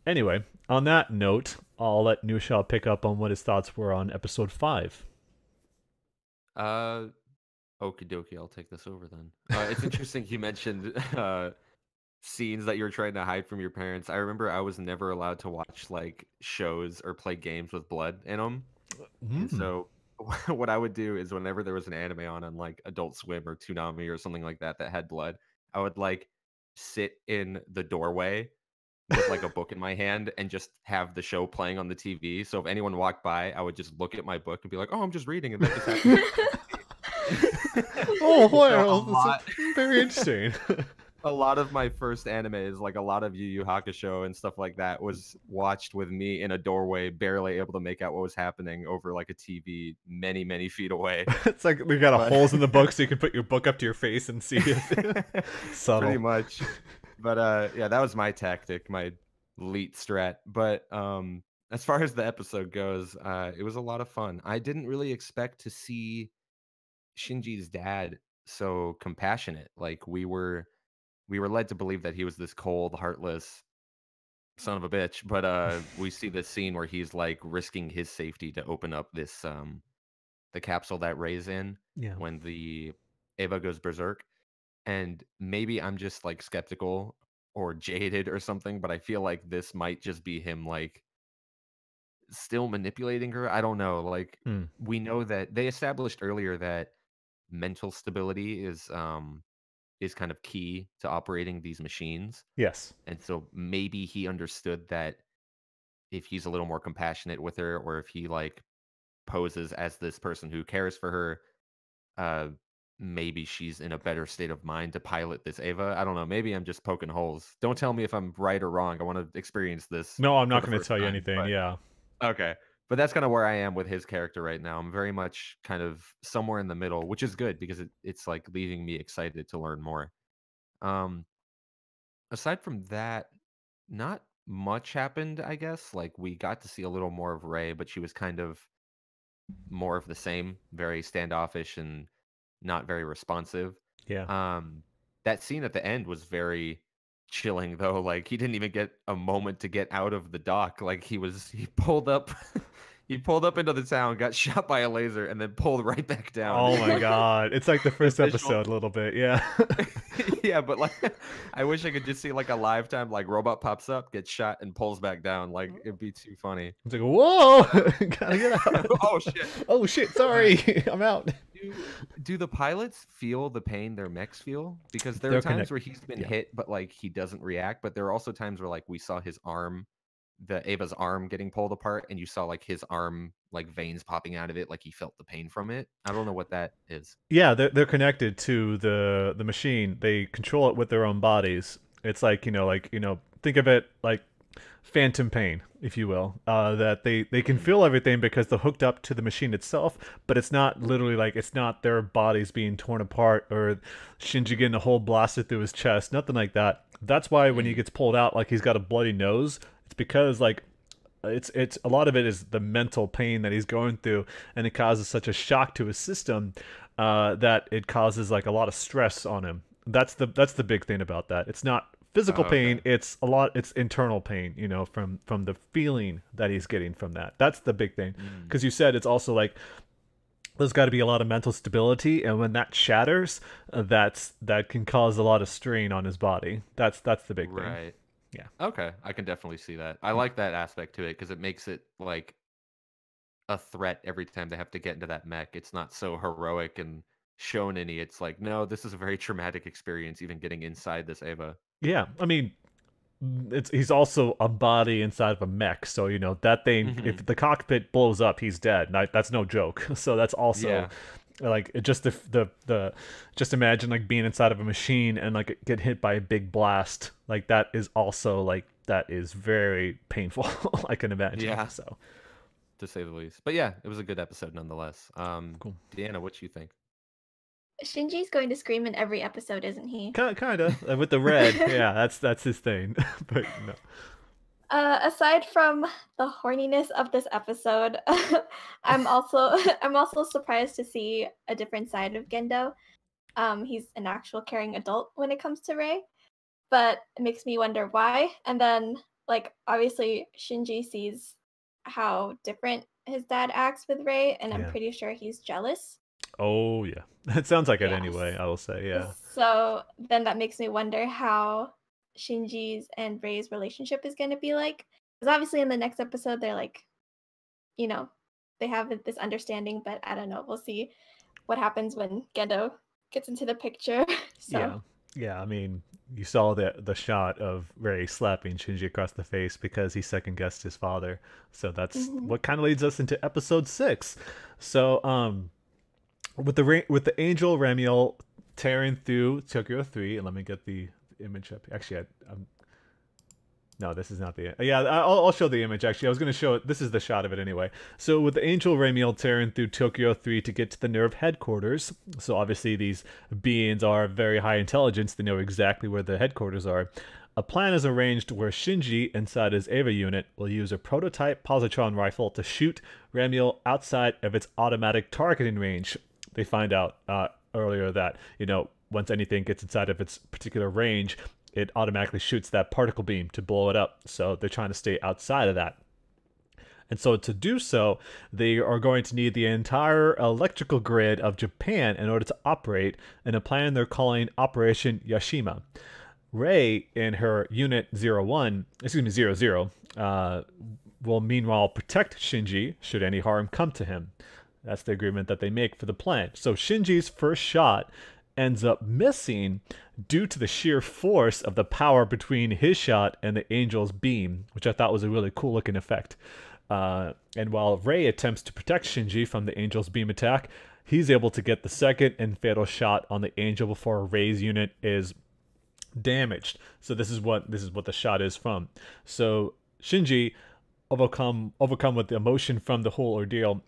Anyway, on that note, I'll let Nusha pick up on what his thoughts were on episode 5. Okie dokie, I'll take this over then. It's interesting you mentioned scenes that you're trying to hide from your parents. I remember I was never allowed to watch like shows or play games with blood in them. And so what I would do is whenever there was an anime on like Adult Swim or Toonami or something like that had blood, I would like sit in the doorway with like a book in my hand and just have the show playing on the TV. So if anyone walked by, I would just look at my book and be like, "Oh, I'm just reading," and that just happened. Oh, wow, very interesting. A lot of my first animes, like a lot of Yu Yu Hakusho and stuff like that, was watched with me in a doorway, barely able to make out what was happening over like a TV many, many feet away. It's like we got holes in the book so you can put your book up to your face and see it. Subtle. Pretty much. But yeah, that was my tactic, my elite strat. But as far as the episode goes, it was a lot of fun. I didn't really expect to see Shinji's dad so compassionate. Like we were led to believe that he was this cold, heartless son of a bitch, but we see this scene where he's like risking his safety to open up this the capsule that Rei's in when the Eva goes berserk. And maybe I'm just like skeptical or jaded or something, but I feel like this might just be him like still manipulating her. I don't know. Like we know that they established earlier that mental stability is kind of key to operating these machines. Yes. And so maybe he understood that if he's a little more compassionate with her, or if he like poses as this person who cares for her, maybe she's in a better state of mind to pilot this Eva. I don't know. Maybe I'm just poking holes. Don't tell me if I'm right or wrong. I want to experience this. No, I'm not going to tell you anything. But, yeah. Okay. But that's kind of where I am with his character right now. I'm very much kind of somewhere in the middle, which is good because it's like leaving me excited to learn more. Aside from that, not much happened, I guess. Like we got to see a little more of Rei, but she was kind of more of the same, very standoffish and not very responsive. Yeah. That scene at the end was very chilling though. Like he didn't even get a moment to get out of the dock. Like he pulled up into the town, got shot by a laser, and then pulled right back down. Oh my god. It's like the first episode a little bit, yeah. Yeah, but like I wish I could just see like a live time like robot pops up, gets shot, and pulls back down. Like it'd be too funny. It's like, whoa! Gotta get out. Oh shit. Oh shit, sorry. I'm out. Do the pilots feel the pain their mechs feel? Because there are times where he's been hit, but like he doesn't react. But there are also times where like we saw his arm, the Ava's arm getting pulled apart, and you saw like his arm, like veins popping out of it, like he felt the pain from it. I don't know what that is. Yeah, they're connected to the machine. They control it with their own bodies. It's like, think of it like phantom pain, if you will, that they can feel everything because they're hooked up to the machine itself, but it's not literally like, it's not their bodies being torn apart or Shinji getting a hole blasted through his chest, nothing like that. That's why when he gets pulled out, like he's got a bloody nose, it's because like it's a lot of it is the mental pain that he's going through, and it causes such a shock to his system that it causes like a lot of stress on him. That's the big thing about that. It's not physical pain, it's internal pain, from the feeling that he's getting from that. That's the big thing, because you said it's also like there's got to be a lot of mental stability, and when that shatters, that can cause a lot of strain on his body. That's the big thing. Right. Yeah. Okay, I can definitely see that. I like that aspect to it because it makes it like a threat every time they have to get into that mech. It's not so heroic and shonen-y. It's like, no, this is a very traumatic experience even getting inside this Eva. Yeah, I mean, he's also a body inside of a mech, so that thing. If the cockpit blows up, he's dead. That's no joke. So that's also like just just imagine like being inside of a machine and like get hit by a big blast. Like that is also like that is very painful. I can imagine. Yeah. So to say the least, but yeah, it was a good episode nonetheless. Cool. Deanna, what you think? Shinji's going to scream in every episode, isn't he? Kind of with the red. Yeah, that's his thing. But no. Aside from the horniness of this episode, I'm also surprised to see a different side of Gendo. He's an actual caring adult when it comes to Rei, but it makes me wonder why. And then, like, obviously, Shinji sees how different his dad acts with Rei, and I'm pretty sure he's jealous. Oh, yeah. It sounds like it anyway, I will say, yeah. So then that makes me wonder how Shinji's and Rei's relationship is going to be like. Because obviously in the next episode, they're like, they have this understanding, but I don't know. We'll see what happens when Gendo gets into the picture. So. Yeah, I mean, you saw the shot of Rei slapping Shinji across the face because he second guessed his father. So that's what kind of leads us into episode 6. So with the angel Ramiel tearing through Tokyo 3, and let me get the image up. Actually, no, this is not the... Yeah, I'll show the image, actually. I was going to show it. This is the shot of it anyway. So with the angel Ramiel tearing through Tokyo 3 to get to the nerve headquarters, so obviously these beings are very high intelligence. They know exactly where the headquarters are. A plan is arranged where Shinji, inside his Eva unit, will use a prototype positron rifle to shoot Ramiel outside of its automatic targeting range. They find out earlier that, once anything gets inside of its particular range, it automatically shoots that particle beam to blow it up. So they're trying to stay outside of that. And so to do so, they are going to need the entire electrical grid of Japan in order to operate in a plan they're calling Operation Yashima. Rei in her Unit 00, will meanwhile protect Shinji should any harm come to him. That's the agreement that they make for the plan. So Shinji's first shot ends up missing due to the sheer force of the power between his shot and the angel's beam, which I thought was a really cool looking effect. And while Rei attempts to protect Shinji from the angel's beam attack, he's able to get the second and fatal shot on the angel before Rei's unit is damaged. So this is what the shot is from. So Shinji overcome with the emotion from the whole ordeal,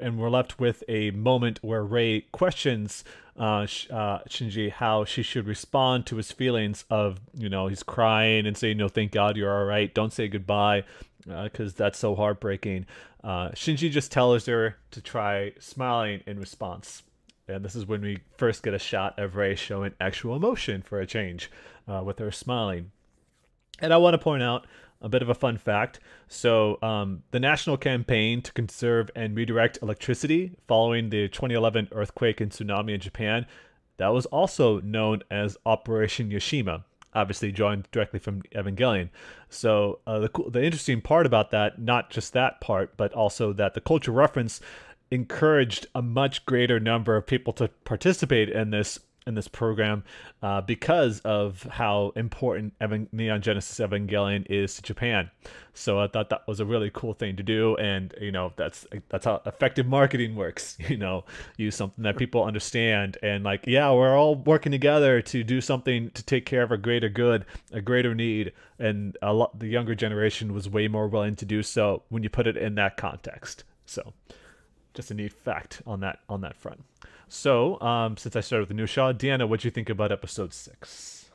and we're left with a moment where Rei questions Shinji how she should respond to his feelings of, he's crying and saying, thank God you're all right, don't say goodbye, because that's so heartbreaking. Shinji just tells her to try smiling in response. And this is when we first get a shot of Rei showing actual emotion for a change, with her smiling. And I want to point out a bit of a fun fact. So the national campaign to conserve and redirect electricity following the 2011 earthquake and tsunami in Japan, that was also known as Operation Yashima, obviously drawn directly from Evangelion. So the interesting part about that, not just that part, but also that the cultural reference encouraged a much greater number of people to participate in this program because of how important Neon Genesis Evangelion is to Japan. So I thought that was a really cool thing to do, and that's how effective marketing works. Use something that people understand, and we're all working together to do something to take care of a greater good, a greater need, and the younger generation was way more willing to do so when you put it in that context. So just a neat fact on that front. So, since I started with the Nusha, Deanna, what'd you think about episode 6?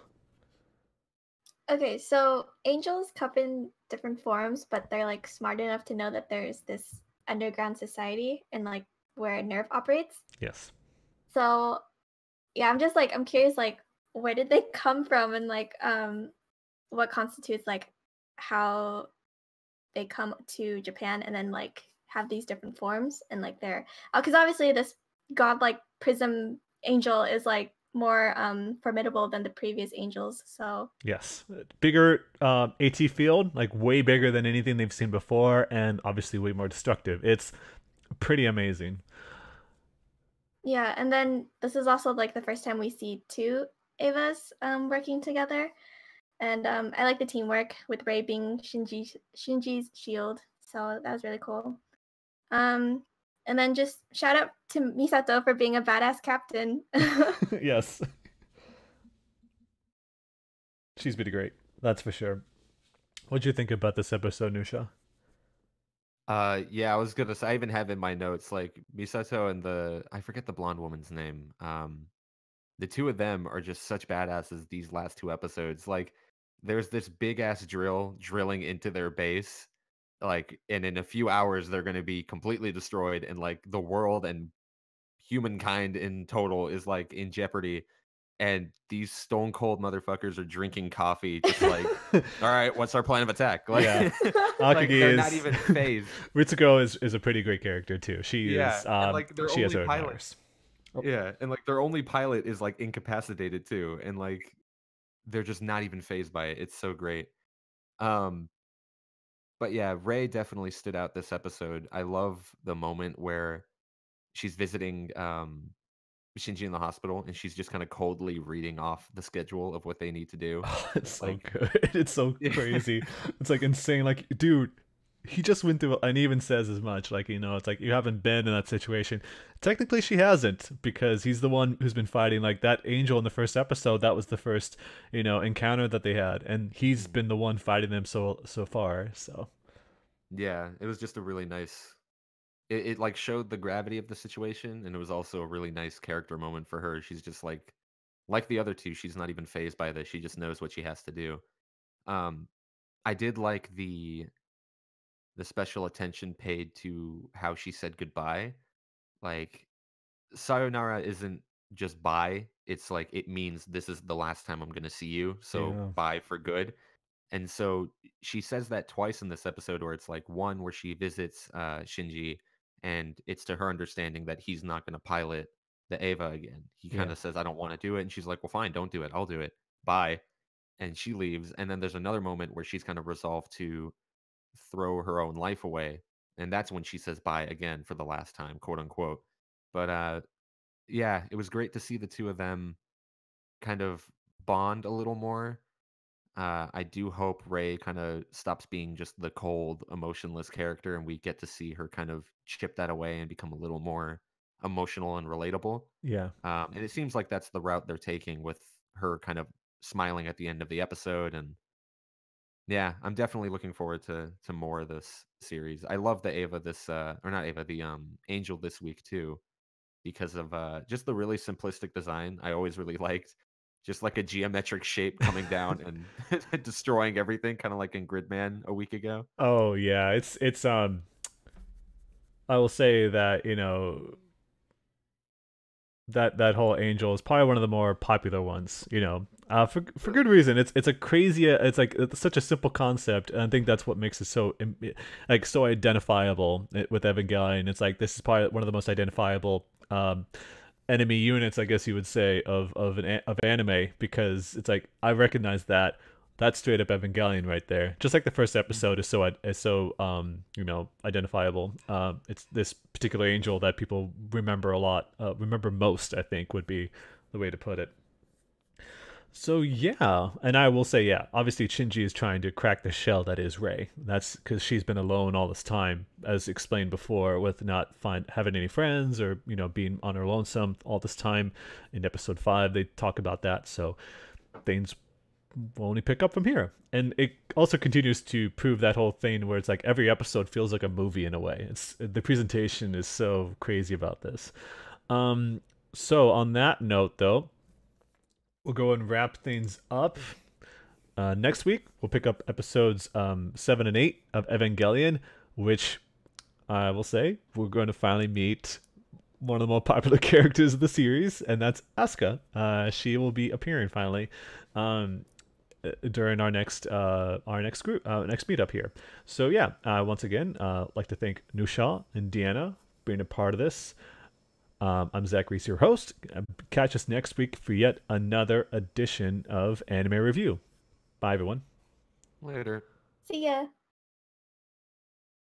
Okay, so angels come in different forms, but they're smart enough to know that there's this underground society and where Nerve operates. Yes. So, yeah, I'm curious, where did they come from, and what constitutes how they come to Japan and then have these different forms, and they're because obviously this godlike prism angel is more formidable than the previous angels. So yes, bigger AT field, way bigger than anything they've seen before, and obviously way more destructive. It's pretty amazing. Yeah, and then this is also the first time we see two Evas working together, and I like the teamwork with Rei being Shinji's shield, so that was really cool. And then just shout out to Misato for being a badass captain. Yes. She's pretty great. That's for sure. What'd you think about this episode, Nusha? Yeah, I was gonna say, I even have in my notes, Misato and I forget the blonde woman's name. The two of them are just such badasses these last two episodes. there's this big ass drill drilling into their base, like, and in a few hours they're going to be completely destroyed, and like the world and humankind in total is like in jeopardy. And these stone cold motherfuckers are drinking coffee, just like, all right, what's our plan of attack? Like, Yeah. like they're not even phased. Ritsuko is a pretty great character too. She is and like their she has only her pilot, admirers. yeah, and like their only pilot is like incapacitated too, and like they're just not even phased by it. It's so great. Um, but yeah, Ray definitely stood out this episode. I love the moment where she's visiting Shinji in the hospital, and she's just kind of coldly reading off the schedule of what they need to do. Oh, it's so Like, good. It's so crazy. It's like insane. Like, dude, he just went through, and he even says as much. Like, it's like you haven't been in that situation. Technically, she hasn't, because he's the one who's been fighting. Like that angel in the first episode, that was the first, encounter that they had, and he's been the one fighting them so far. So yeah, it was just a really nice. It like showed the gravity of the situation, and it was also a really nice character moment for her. She's just like the other two, she's not even phased by this. She just knows what she has to do. Um, I did like the special attention paid to how she said goodbye. Like, sayonara isn't just bye. It's like it means this is the last time I'm gonna see you. So yeah, bye for good. And so she says that twice in this episode, where it's like one where she visits Shinji, and it's to her understanding that he's not going to pilot the Eva again. He kind yeah, of says, I don't want to do it. And she's like, well, fine, don't do it. I'll do it. Bye. And she leaves. And then there's another moment where she's kind of resolved to throw her own life away. And that's when she says bye again for the last time, quote unquote. But yeah, it was great to see the two of them kind of bond a little more. I do hope Ray kind of stops being just the cold, emotionless character, and we get to see her kind of chip that away and become a little more emotional and relatable. yeah. And it seems like that's the route they're taking, with her kind of smiling at the end of the episode. And yeah, I'm definitely looking forward to more of this series. I love the Ava this or not Ava, the Angel this week too, because of just the really simplistic design. I always really liked just like a geometric shape coming down and destroying everything, kind of like in Gridman a week ago. Oh yeah, it's I will say that that whole angel is probably one of the more popular ones, for good reason. It's a crazy, it's like it's such a simple concept, and I think that's what makes it so like so identifiable with Evangelion. It's like this is probably one of the most identifiable enemy units, I guess you would say, of anime, because it's like I recognize that. That's straight up Evangelion right there. Just like the first episode is so identifiable. It's this particular angel that people remember a lot. Remember most, I think, would be the way to put it. So yeah, and I will say, yeah, obviously Shinji is trying to crack the shell that is Rei. That's because she's been alone all this time, as explained before, with not having any friends, or being on her lonesome all this time. In episode 5, they talk about that. So things will only pick up from here, and it also continues to prove that whole thing where it's like every episode feels like a movie in a way. It's the presentation is so crazy about this. So on that note, though, we'll go and wrap things up. Next week we'll pick up episodes 7 and 8 of Evangelion, which I will say we're going to finally meet one of the more popular characters of the series, and that's Asuka. She will be appearing finally during our next next meetup here. So yeah, once again, like to thank Nusha and Deanna for being a part of this. I'm Zach Reese, your host. Catch us next week for yet another edition of Anime Review. Bye, everyone. Later. See ya.